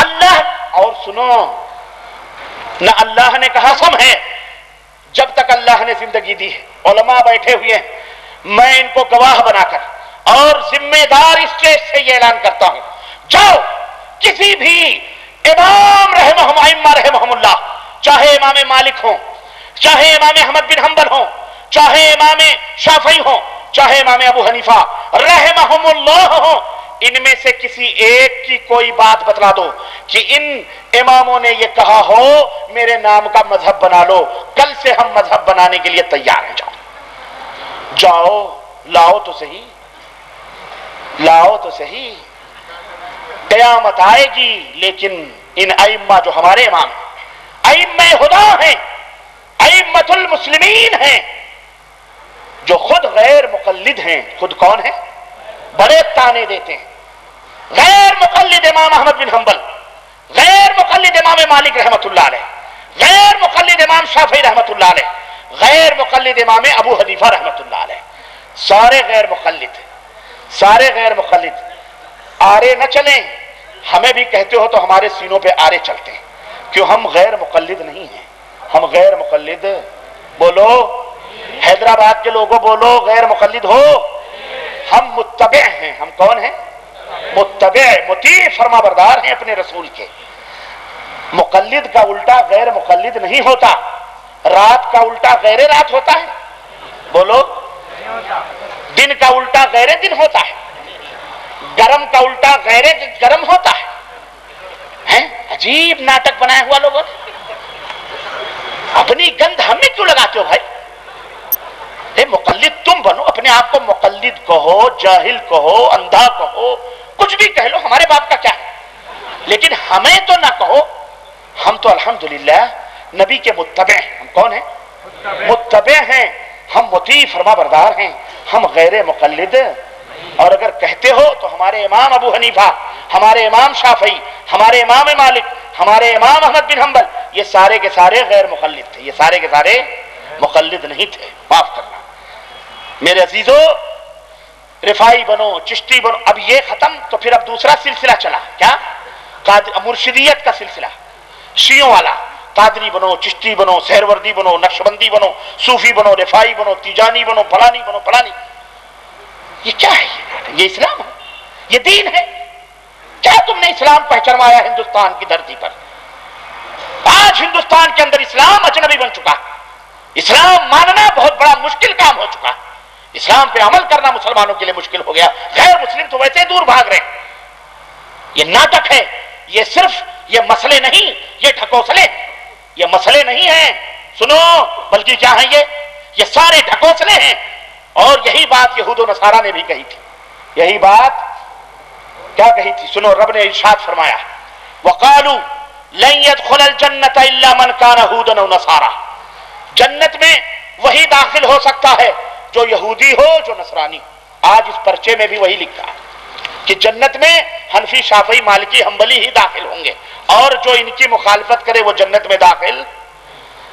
اللہ اور سنو نہ اللہ نے کہا سم ہے جب تک اللہ نے زندگی دی ہے، علماء بیٹھے ہوئے ہیں، میں ان کو گواہ بنا کر اور ذمہ دار اسٹیج سے یہ اعلان کرتا ہوں، جاؤ کسی بھی امام ائمہ رحمہم اللہ، چاہے امام مالک ہوں، چاہے امام احمد بن حنبل ہوں، چاہے امام شافعی ہوں، چاہے امام ابو حنیفہ رحمہم اللہ ہوں، ان میں سے کسی ایک کی کوئی بات بتلا دو کہ ان اماموں نے یہ کہا ہو میرے نام کا مذہب بنا لو، کل سے ہم مذہب بنانے کے لیے تیار ہیں، جاؤ لاؤ تو صحیح، لاؤ تو صحیح، قیامت آئے گی لیکن ان ائمہ جو ہمارے امام ہیں، ائمہ خدا ہیں، ائمۃ المسلمین ہیں، جو خود غیر مقلد ہیں، خود کون ہیں؟ بڑے تانے دیتے ہیں، غیر مقلد امام احمد بن حنبل، غیر مقلد امام مالک رحمت اللہ علیہ، غیر مقلد امام شافعی رحمت اللہ علیہ، غیر مقلد امام ابو حنیفہ رحمت اللہ علیہ، سارے غیر مقلد، سارے غیر مقلد، آرے نہ چلیں، ہمیں بھی کہتے ہو تو ہمارے سینوں پہ آرے چلتے ہیں، کیوں ہم غیر مقلد نہیں ہیں، ہم غیر مقلد، بولو حیدرآباد کے لوگوں بولو غیر مقلد ہو، ہم متبع ہیں، ہم کون ہیں؟ متبع، مطیع، فرما بردار ہیں اپنے رسول کے۔ مقلد کا الٹا غیر مقلد نہیں ہوتا، رات کا الٹا غیر رات ہوتا ہے، بولو، دن کا الٹا غیر دن ہوتا ہے، گرم کا الٹا غیر گرم ہوتا ہے، عجیب ناٹک بنایا ہوا لوگوں نے، اپنی گند ہمیں کیوں لگاتے ہو بھائی؟ مقلد تم بنو، اپنے آپ کو مقلد کہو، جاہل کہو، اندھا کہو، کچھ بھی کہہ لو، ہمارے باپ کا کیا ہے، لیکن ہمیں تو نہ کہو، ہم تو الحمدللہ نبی کے متبع ہیں، ہم کون ہیں؟ متبع ہیں، ہم مطیع فرما بردار ہیں، ہم غیر مقلد، اور اگر کہتے ہو تو ہمارے امام ابو حنیفہ، ہمارے امام شافعی، ہمارے امام مالک، ہمارے امام احمد بن حنبل، یہ سارے کے سارے غیر مقلد تھے، یہ سارے کے سارے مقلد نہیں تھے، معاف کرنا میرے عزیزو، رفاعی بنو، چشتی بنو، اب یہ ختم تو پھر اب دوسرا سلسلہ چلا، کیا؟ مرشدیت کا سلسلہ، شیعوں والا، قادری بنو، چشتی بنو، سہروردی بنو، نقشبندی بنو، صوفی بنو، رفاعی بنو، تیجانی بنو، فلانی بنو، فلانی، یہ کیا ہے؟ یہ اسلام ہے؟ یہ دین ہے؟ کیا تم نے اسلام پہچنوایا ہندوستان کی دھرتی پر؟ آج ہندوستان کے اندر اسلام اجنبی بن چکا، اسلام ماننا بہت بڑا مشکل کام ہو چکا، اسلام پہ عمل کرنا مسلمانوں کے لیے مشکل ہو گیا، غیر مسلم تو ویسے دور بھاگ رہے ہیں، یہ ناٹک ہے، یہ صرف یہ مسئلے نہیں، یہ ڈھکوسلے، یہ مسئلے نہیں ہیں، سنو، بلکہ کیا ہیں یہ سارے ڈھکوسلے ہیں، اور یہی بات یہود و نصارہ نے بھی کہی تھی، یہی بات کیا کہی تھی؟ سنو، رب نے ارشاد فرمایا، وَقَالُوا لَن يَدْخُلَ الْجَنَّةَ إِلَّا مَنْ كَانَ هُودًا أَوْ نَصَارَىٰ، جنت میں وہی داخل ہو سکتا ہے جو یہودی ہو، جو نصرانی۔ آج اس پرچے میں بھی وہی لکھا ہے کہ جنت میں حنفی، شافعی، مالکی، حنبلی ہی داخل ہوں گے، اور جو ان کی مخالفت کرے وہ جنت میں داخل۔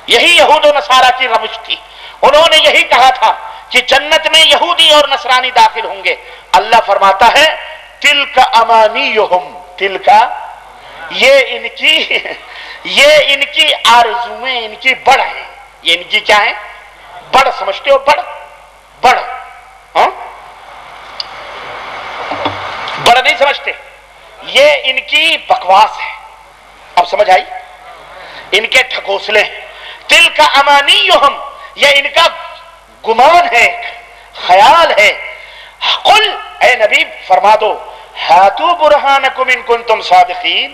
یہی یہود و نصارہ کی روش تھی، انہوں نے یہی کہا تھا کہ جنت میں یہودی اور نصرانی داخل ہوں گے۔ اللہ فرماتا ہے تلک امانیہم، تلک، یہ ان کی آرزویں، ان کی بڑھ ہیں، یہ ان کی کیا ہے؟ بڑھ، سمجھتے ہو؟ بڑھ، ہاں، بڑھ نہیں سمجھتے، یہ ان کی بکواس ہے، اب سمجھ آئی؟ ان کے ڈھکوسلے ہیں، تلک امانیہم، یہ ان کا گمان ہے، خیال ہے۔ قل، اے نبی فرما دو، ہاتو برہانکم ان کنتم صادقین،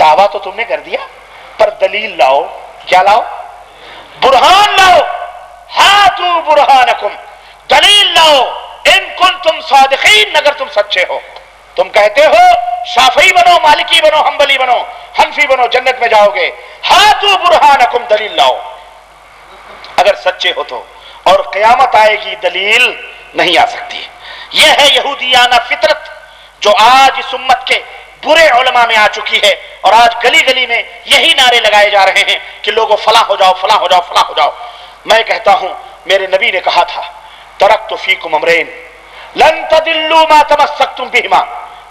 دعویٰ تو تم نے کر دیا پر دلیل لاؤ، کیا لاؤ؟ برہان لاؤ، ہاتو برہانکم، دلیل لاؤ، ان کنتم صادقین، اگر تم سچے ہو۔ تم کہتے ہو شافعی بنو، مالکی بنو، حنبلی بنو، حنفی بنو، جنت میں جاؤ گے، ہاتو برہانکم، دلیل لاؤ اگر سچے ہو تو، اور قیامت آئے گی دلیل نہیں آ سکتی۔ یہ ہے یہودیانہ فطرت جو آج اس امت کے برے علماء میں آ چکی ہے، اور آج گلی گلی میں یہی نعرے لگائے جا رہے ہیں کہ لوگوں فلاں ہو جاؤ، فلاں ہو جاؤ، فلاں ہو جاؤ۔ میں کہتا ہوں میرے نبی نے کہا تھا ترکت فیکم امرین لن تضلوا ما تمسکتم بہما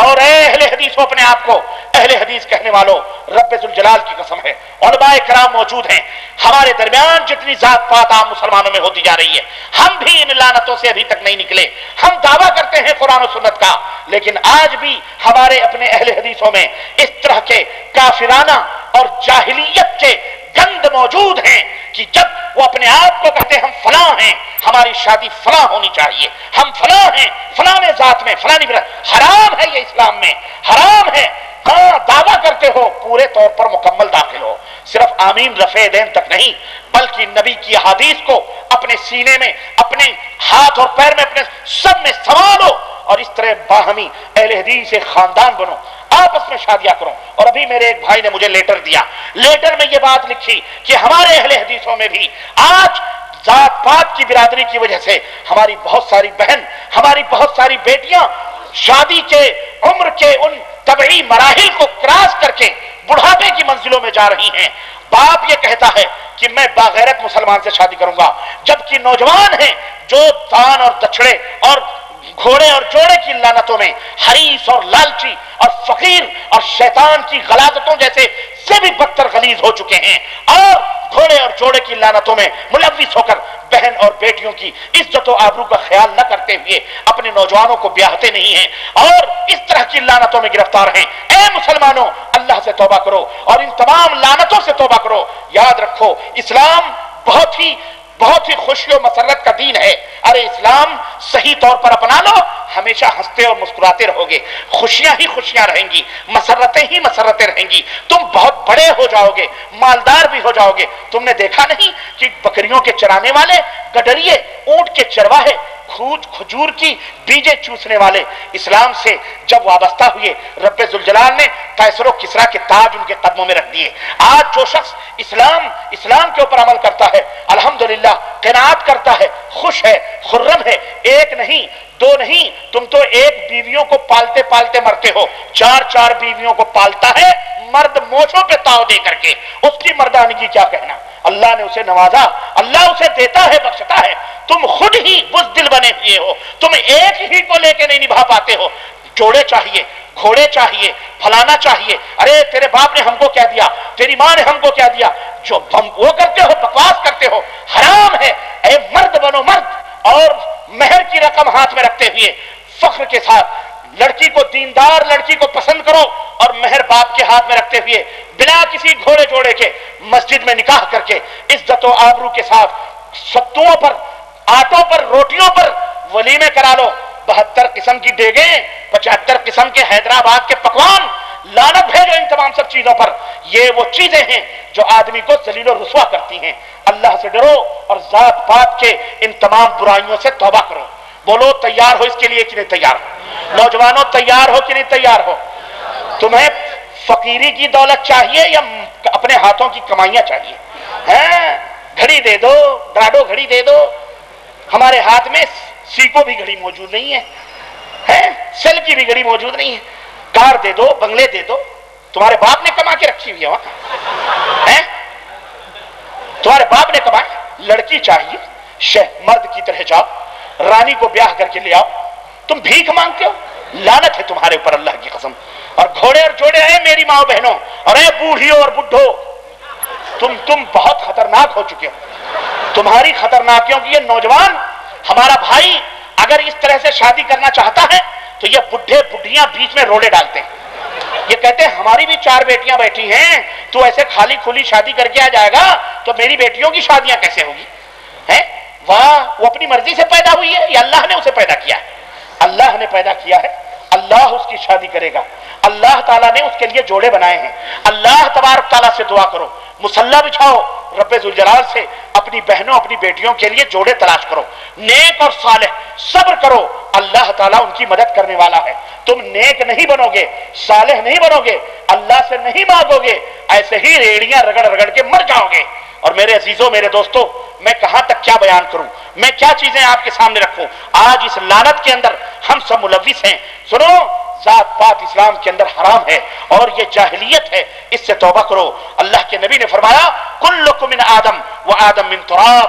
اور اے اہل حدیث اپنے آپ کو اہل حدیث کہنے والوں، رب ذوالجلال کی قسم ہے علماء کرام موجود ہیں ہمارے درمیان، جتنی ذات پات عام مسلمانوں میں ہوتی جا رہی ہے، ہم بھی ان لعنتوں سے ابھی تک نہیں نکلے۔ ہم دعویٰ کرتے ہیں قرآن و سنت کا، لیکن آج بھی ہمارے اپنے اہل حدیثوں میں اس طرح کے کافرانہ اور جاہلیت کے گند موجود ہیں کہ جب وہ اپنے آپ کو کہتے ہیں ہم فلاں ہیں، ہماری شادی فلاں ہونی چاہیے، ہم فلاں ہیں، فلاں ذات میں فلانی حرام ہے، یہ اسلام میں حرام ہے۔ ہاں دعویٰ کرتے ہو، پورے طور پر مکمل داخل ہو، صرف آمین رفع دین تک نہیں، بلکہ نبی کی احادیث کو اپنے سینے میں، اپنے ہاتھ اور پیر میں، اپنے سب میں سنبھالو، اور اس طرح باہمی اہل حدیث ایک خاندان بنو، آپس میں شادیاں کرو۔ اور ابھی میرے ایک بھائی نے مجھے لیٹر دیا، لیٹر میں یہ بات لکھی کہ ہمارے اہل حدیثوں میں بھی آج ذات پات کی برادری کی وجہ سے ہماری بہت ساری بہن، ہماری بہت ساری بیٹیاں شادی کے عمر کے ان طبعی مراحل کو کراس کر کے بڑھاپے کی منزلوں میں جا رہی ہیں۔ باپ یہ کہتا ہے کہ میں باغیرت مسلمان سے شادی کروں گا، جبکہ نوجوان ہیں جو دان اور دچڑے اور گھوڑے اور جوڑے کی لعنتوں میں حریص اور لالچی اور فقیر اور شیطان کی غلاظتوں جیسے سے بھی بدتر غلیظ ہو چکے ہیں، اور گھوڑے اور جوڑے کی لعنتوں میں ملوث ہو کر بہن اور بیٹیوں کی عزت و آبرو کا خیال نہ کرتے ہوئے اپنے نوجوانوں کو بیاہتے نہیں ہیں اور اس طرح کی لعنتوں میں گرفتار ہیں۔ اے مسلمانوں، اللہ سے توبہ کرو اور ان تمام لعنتوں سے توبہ کرو۔ یاد رکھو اسلام بہت ہی خوشی و مسرت کا دین ہے۔ ارے اسلام صحیح طور پر اپنا لو، ہمیشہ ہنستے اور مسکراتے رہو گے، خوشیاں ہی خوشیاں رہیں گی، مسرتیں ہی مسرتیں رہیں گی، تم بہت بڑے ہو جاؤ گے، مالدار بھی ہو جاؤ گے۔ تم نے دیکھا نہیں کہ بکریوں کے چرانے والے، گڈریے، اونٹ کے چرواہے، کھجور کی بیجیں چوسنے والے اسلام سے جب وابستہ ہوئے، رب ذوالجلال نے قیصر و کسریٰ کے تاج ان کے قدموں میں رکھ دیے۔ آج جو شخص اسلام کے اوپر عمل کرتا ہے، الحمدللہ قناعت کرتا ہے، خوش ہے، خرم ہے، ایک نہیں دو نہیں، تم تو ایک بیویوں کو پالتے پالتے مرتے ہو، چار بیویوں کو پالتا ہے مرد موچھوں پہ تاؤ دے کر کے، اس کی مردانگی کیا کہنا۔ اللہ نے اسے نوازا، اللہ اسے دیتا ہے، بخشتا ہے، تم خود ہی بزدل بنے ہوئے ہو، تم ایک ہی کو لے کے نہیں نبھا پاتے ہو، جوڑے چاہیے، گھوڑے چاہیے، فلانا چاہیے۔ ارے تیرے باپ نے ہم کو کیا دیا، تیری ماں نے ہم کو کیا دیا، جو وہ کرتے ہو، بکواس کرتے ہو، حرام ہے۔ اے مرد بنو مرد، اور مہر کی رقم ہاتھ میں رکھتے ہوئے فخر کے ساتھ لڑکی کو، دیندار لڑکی کو پسند کرو، اور مہر باپ کے ہاتھ میں رکھتے ہوئے بنا کسی گھوڑے جوڑے کے مسجد میں نکاح کر کے عزت و آبرو کے ساتھ ستوؤں پر، آٹوں پر، روٹیوں پر ولیمے کرا لو، 72 قسم کی دیگیں، 75 قسم کے حیدرآباد کے پکوان، لعنت بھیجو ان تمام سب چیزوں پر۔ یہ وہ چیزیں ہیں جو آدمی کو ذلیل و رسوا کرتی ہیں۔ اللہ سے ڈرو اور ذات پات کے ان تمام برائیوں سے توبہ کرو۔ بولو تیار ہو اس کے لیے کہ نہیں تیار ہو؟ نوجوانوں تیار ہو کہ نہیں تیار ہو؟ تمہیں فقیری کی دولت چاہیے یا اپنے ہاتھوں کی کمائیاں چاہیے؟ گھڑی دے دو، ڈراڈو گھڑی دے دو، ہمارے ہاتھ میں سیکو بھی گھڑی موجود نہیں ہے، سیل کی بھی گھڑی موجود نہیں ہے، کار دے دو، بنگلے دے دو، تمہارے باپ نے کما کے رکھی ہوئی ہے وہاں، تمہارے باپ نے کمایا۔ لڑکی چاہیے، مرد کی طرح جاؤ، رانی کو بیاہ کر کے لے آؤ، تم بھیک مانگتے ہو، لعنت ہے تمہارے اوپر اللہ کی قسم۔ اور گھوڑے اور جوڑے ہیں میری ماں بہنوں، اور اے بوڑھیوں اور بڈھو، تم بہت خطرناک ہو چکے ہو۔ تمہاری خطرناکیوں کی یہ نوجوان، ہمارا بھائی اگر اس طرح سے شادی کرنا چاہتا ہے تو یہ بڈھے بڈھیاں بیچ میں روڑے ڈالتے ہیں، یہ کہتے ہیں ہماری بھی 4 بیٹیاں بیٹھی ہیں، تو ایسے خالی کھلی شادی کر کے آ جائے گا تو میری بیٹیوں کی شادیاں کیسے ہوگی؟ واہ، وہ اپنی مرضی سے پیدا ہوئی ہے یا اللہ نے اسے پیدا کیا ہے؟ اللہ نے پیدا کیا ہے، اللہ اس کی شادی کرے گا۔ اللہ تعالیٰ نے اس کے لیے جوڑے بنائے ہیں۔ اللہ تبارک تعالیٰ سے دعا کرو، مصلی بچھاؤ، رب ذوالجلال سے اپنی بہنوں، اپنی بیٹیوں کے لیے جوڑے تلاش کرو، نیک اور صالح، صبر کرو، اللہ تعالیٰ ان کی مدد کرنے والا ہے۔ تم نیک نہیں بنو گے، صالح نہیں بنو گے، اللہ سے نہیں مانگو گے، ایسے ہی ریڑیاں رگڑ رگڑ کے مر جاؤ گے۔ اور میرے عزیزوں، میرے دوستوں، میں کہاں تک کیا بیان کروں، میں کیا چیزیں آپ کے سامنے رکھوں؟ آج اس لعنت کے اندر ہم سب ملوث ہیں۔ سنو، ذات پات اسلام کے اندر حرام ہے اور یہ جاہلیت ہے، اس سے توبہ کرو۔ اللہ کے نبی نے فرمایا کلکم من آدم و آدم من تراب،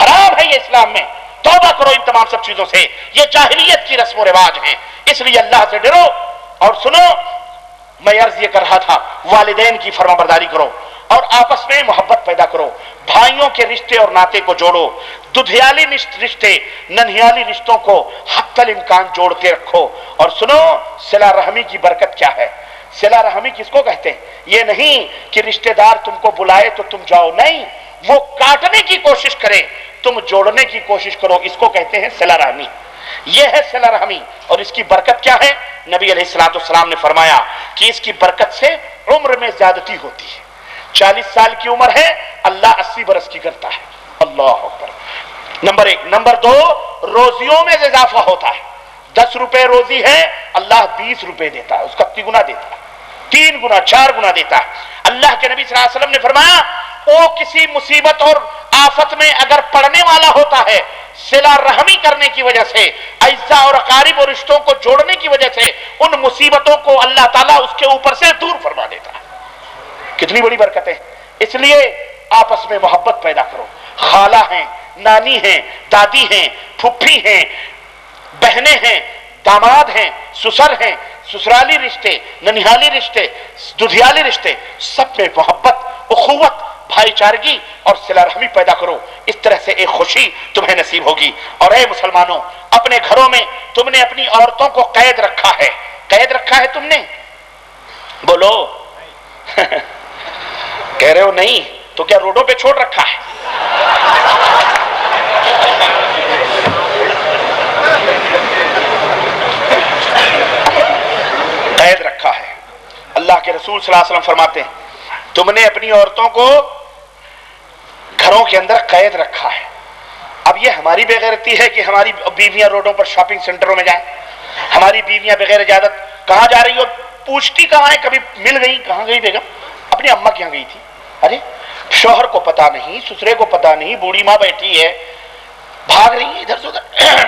حرام ہے یہ اسلام میں. توبہ کرو ان تمام سب چیزوں سے. یہ جاہلیت کی رسم و رواج ہیں. اس لیے اللہ سے ڈرو. اور سنو، میں عرض یہ کر رہا تھا، والدین کی فرما برداری کرو اور آپس میں محبت پیدا کرو. بھائیوں کے رشتے اور ناطے کو جوڑو. ددھیالی رشتے، ننھیالی رشتوں کو حتی الامکان جوڑ کے رکھو. اور سنو، صلہ رحمی کی برکت کیا ہے. صلہ رحمی کس کو کہتے ہیں؟ یہ نہیں کہ رشتہ دار تم کو بلائے تو تم جاؤ، نہیں، وہ کاٹنے کی کوشش کرے تم جوڑنے کی کوشش کرو، اس کو کہتے ہیں صلہ رحمی. یہ ہے صلہ رحمی. اور اس کی برکت کیا ہے؟ نبی علیہ الصلوۃ والسلام نے فرمایا کہ اس کی برکت سے عمر میں زیادتی ہوتی ہے. 40 سال کی عمر ہے، اللہ 80 برس کی کرتا ہے. اللہ اکبر. نمبر 1. نمبر 2، روزیوں میں اضافہ ہوتا ہے. 10 روپے روزی ہے، اللہ 20 روپے دیتا ہے، اس کا 3 گنا دیتا ہے، 3 گنا 4 گنا دیتا ہے. اللہ کے نبی صلی اللہ علیہ وسلم نے فرمایا وہ کسی مصیبت اور آفت میں اگر پڑنے والا ہوتا ہے، صلہ رحمی کرنے کی وجہ سے، اعزاء اور اقارب اور رشتوں کو جوڑنے کی وجہ سے، ان مصیبتوں کو اللہ تعالیٰ اس کے اوپر سے دور فرما دیتا ہے. کتنی بڑی برکت ہے. اس لیے آپس میں محبت پیدا کرو. خالہ ہیں، نانی ہیں، دادی ہیں، پھپھی ہیں، بہنیں ہیں، داماد ہیں، سسر ہیں، سسرالی رشتے، ننھیالی رشتے، ددھیالی رشتے، سب میں محبت، اخوت، بھائی چارگی اور صلہ رحمی پیدا کرو. اس طرح سے ایک خوشی تمہیں نصیب ہوگی. اور اے مسلمانوں، اپنے گھروں میں تم نے اپنی عورتوں کو قید رکھا ہے. قید رکھا ہے تم نے؟ بولو. کہہ رہے ہو نہیں تو کیا روڈوں پہ چھوڑ رکھا ہے؟ قید رکھا ہے. اللہ کے رسول صلی اللہ علیہ وسلم فرماتے ہیں تم نے اپنی عورتوں کو گھروں کے اندر قید رکھا ہے. اب یہ ہماری بے غیرتی ہے کہ ہماری بیویاں روڈوں پر شاپنگ سینٹروں میں جائیں. ہماری بیویاں بغیر اجازت کہاں جا رہی ہو پوچھتی کہاں ہے. کبھی مل گئی، کہاں گئی بیگم؟ اپنی اماں کے یہاں گئی تھی. ارے شوہر کو پتا نہیں، سسرے کو پتا نہیں، بوڑھی ماں بیٹھی ہے، بھاگ رہی ہے ادھر سے ادھر،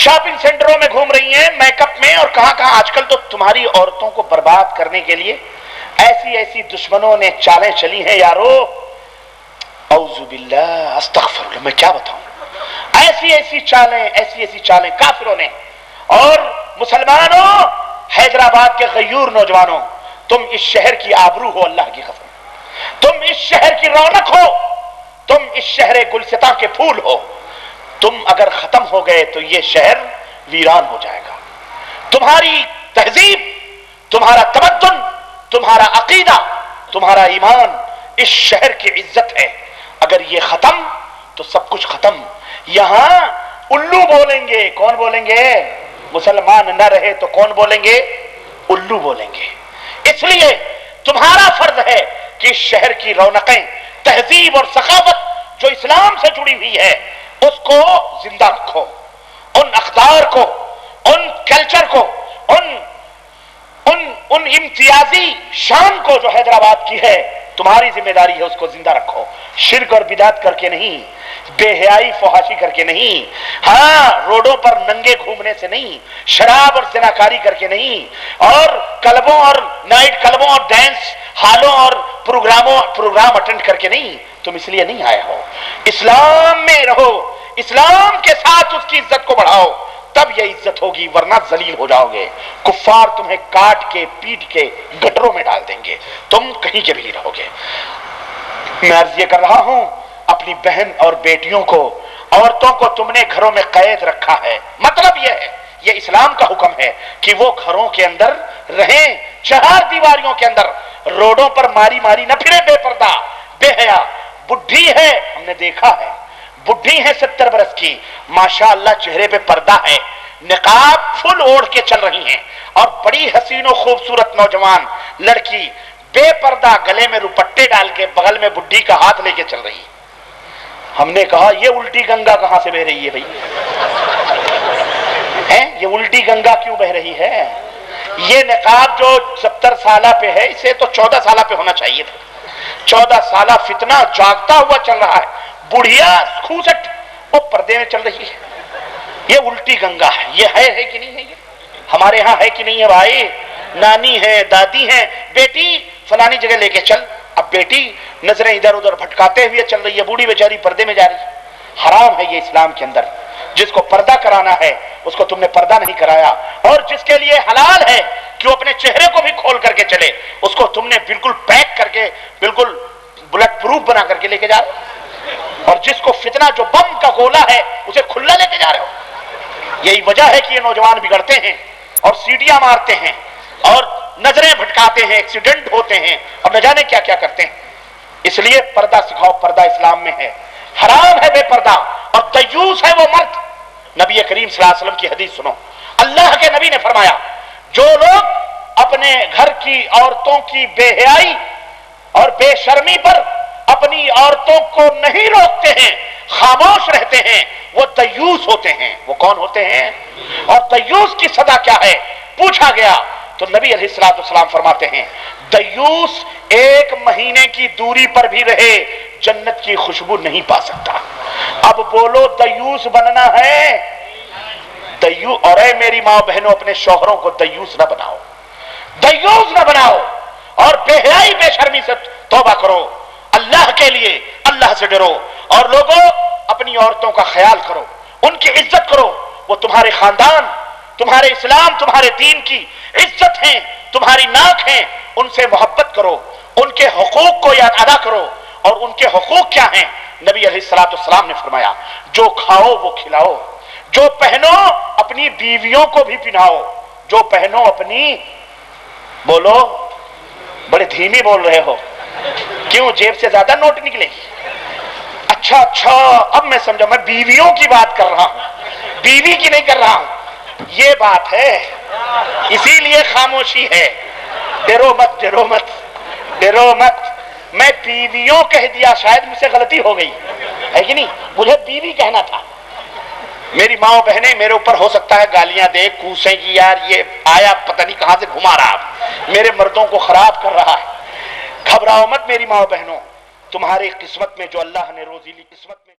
شاپنگ سینٹروں میں گھوم رہی ہیں، میک اپ میں اور کہاں کہاں. آج کل تو تمہاری عورتوں کو برباد کرنے کے لیے ایسی ایسی دشمنوں نے چالیں چلی ہیں یارو. اعوذ باللہ، استغفر اللہ، میں کیا بتاؤں. ایسی ایسی چالیں کافروں نے. اور مسلمانوں، حیدرآباد کے غیور نوجوانوں، تم اس شہر کی آبرو ہو. اللہ کی قسم، تم اس شہر کی رونق ہو، تم اس شہر گلستاں کے پھول ہو. تم اگر ختم ہو گئے تو یہ شہر ویران ہو جائے گا. تمہاری تہذیب، تمہارا تمدن، تمہارا عقیدہ، تمہارا ایمان اس شہر کی عزت ہے. اگر یہ ختم تو سب کچھ ختم. یہاں الو بولیں گے. کون بولیں گے؟ مسلمان نہ رہے تو کون بولیں گے؟ الو بولیں گے. اس لیے تمہارا فرض ہے کہ اس شہر کی رونقیں، تہذیب اور ثقافت جو اسلام سے جڑی ہوئی ہے اس کو زندہ رکھو. ان اقدار کو، ان کلچر کو، ان امتیازی شان کو جو حیدرآباد کی ہے، تمہاری ذمہ داری ہے اس کو زندہ رکھو. شرک اور بدعت کر کے نہیں، بے حیائی فحاشی کر کے نہیں، ہاں روڈوں پر ننگے گھومنے سے نہیں، شراب اور زناکاری کر کے نہیں، اور کلبوں اور نائٹ کلبوں اور ڈانس ہالوں اور پروگرام اٹینڈ کر کے نہیں. تم اس لیے نہیں آئے ہو. اسلام میں رہو، اسلام کے ساتھ اس کی عزت کو بڑھاؤ، تب یہ عزت ہوگی، ورنہ ذلیل ہو جاؤ گے. کفار تمہیں کاٹ کے پیٹ کے گٹروں میں ڈال دیں گے، تم کہیں کے بھی نہیں رہو گے. میں عرض یہ کر رہا ہوں، اپنی بہن اور بیٹیوں کو، عورتوں کو تم نے گھروں میں قید رکھا ہے. مطلب یہ ہے، یہ اسلام کا حکم ہے کہ وہ گھروں کے اندر رہیں، 4 دیواریوں کے اندر. روڈوں پر ماری ماری نہ پھرے بے پردہ بے حیا. بڈھی ہے، ہم نے دیکھا ہے، بڈھی ہے 70 برس کی، ماشاءاللہ چہرے پہ پردہ ہے، نقاب فل اوڑھ کے چل رہی ہیں. اور بڑی حسین و خوبصورت نوجوان لڑکی بے پردہ گلے میں روپٹے ڈال کے بغل میں بڈھی کا ہاتھ لے کے چل رہی. ہم نے کہا یہ الٹی گنگا کہاں سے بہ رہی ہے بھائی؟ یہ الٹی گنگا کیوں بہ رہی ہے؟ یہ نقاب جو 70 سالہ پہ ہے، اسے تو 14 سالہ پہ ہونا چاہیے تھا. 14 سالہ فتنہ جاگتا ہوا چل رہا ہے. بڑھیا کھوسٹ وہ پردے میں چل رہی ہے. یہ الٹی گنگا ہے. یہ ہے کہ نہیں ہے؟ یہ ہمارے ہاں ہے کہ نہیں ہے بھائی؟ نانی ہے، دادی ہے، بیٹی فلانی جگہ لے کے چل. اب اب بیٹی نظریں ادھر ادھر بھٹکاتے ہوئے چل رہی ہے، بوڑھی بیچاری پردے میں جا رہی ہے. حرام ہے یہ اسلام کے اندر. جس کو پردہ کرانا ہے اس کو تم نے پردہ نہیں کرایا، اور جس کے لیے حلال ہے کہ وہ اپنے چہرے کو بھی کھول کر کے چلے اس کو تم نے بالکل پیک کر کے بالکل بلٹ پروف بنا کر کے لے کے جا رہے ہو، اور جس کو فتنہ جو بم کا گولا ہے اسے کھلا لے کے جا رہے ہو. یہی وجہ ہے کہ یہ نوجوان بگڑتے ہیں اور سیٹیاں مارتے ہیں اور نظریں بھٹکاتے ہیں، ایکسیڈنٹ ہوتے ہیں اور نہ جانے کیا کیا کرتے ہیں. اس لیے پردہ سکھاؤ، پردہ اسلام میں ہے. حرام ہے بے پردہ اور دیوس ہے وہ مرد. نبی کریم صلی اللہ علیہ وسلم کی حدیث سنو. اللہ کے نبی نے فرمایا جو لوگ اپنے گھر کی عورتوں کی بے حیائی اور بے شرمی پر اپنی عورتوں کو نہیں روکتے ہیں، خاموش رہتے ہیں، وہ دیوس ہوتے ہیں. وہ کون ہوتے ہیں؟ اور دیوس کی سزا کیا ہے پوچھا گیا تو نبی علیہ الصلوۃ والسلام فرماتے ہیں دیوس 1 مہینے کی دوری پر بھی رہے جنت کی خوشبو نہیں پا سکتا. اب بولو دیوس بننا ہے؟ دیوس. اور اے میری ماں بہنوں اپنے شوہروں کو دیوس نہ بناؤ، دیوس نہ بناؤ، اور بے حیائی بے شرمی سے توبہ کرو. اللہ کے لیے اللہ سے ڈرو، اور لوگوں اپنی عورتوں کا خیال کرو، ان کی عزت کرو. وہ تمہارے خاندان، تمہارے اسلام، تمہارے دین کی عزت ہیں، تمہاری ناک ہیں. ان سے محبت کرو، ان کے حقوق کو یاد ادا کرو. اور ان کے حقوق کیا ہیں؟ نبی علیہ الصلوۃ والسلام نے فرمایا جو کھاؤ وہ کھلاؤ، جو پہنو اپنی بیویوں کو بھی پہناؤ، جو پہنو اپنی. بولو، بڑے دھیمی بول رہے ہو، کیوں؟ جیب سے زیادہ نوٹ نکلے گی؟ اچھا اب میں سمجھا، میں بیویوں کی بات کر رہا ہوں، بیوی کی نہیں کر رہا ہوں. یہ بات ہے، اسی لیے خاموشی ہے. ڈرو مت، ڈرو مت، ڈرو مت. میں بیویوں کہہ دیا، شاید مجھ سے غلطی ہو گئی ہے کہ نہیں، مجھے بیوی کہنا تھا. میری ماں بہنیں میرے اوپر ہو سکتا ہے گالیاں دے، کوسیں کہ یار یہ آیا پتہ نہیں کہاں سے گھما رہا، میرے مردوں کو خراب کر رہا ہے. گھبراؤ مت میری ماں بہنوں، تمہاری قسمت میں جو اللہ نے روزی لی، قسمت میں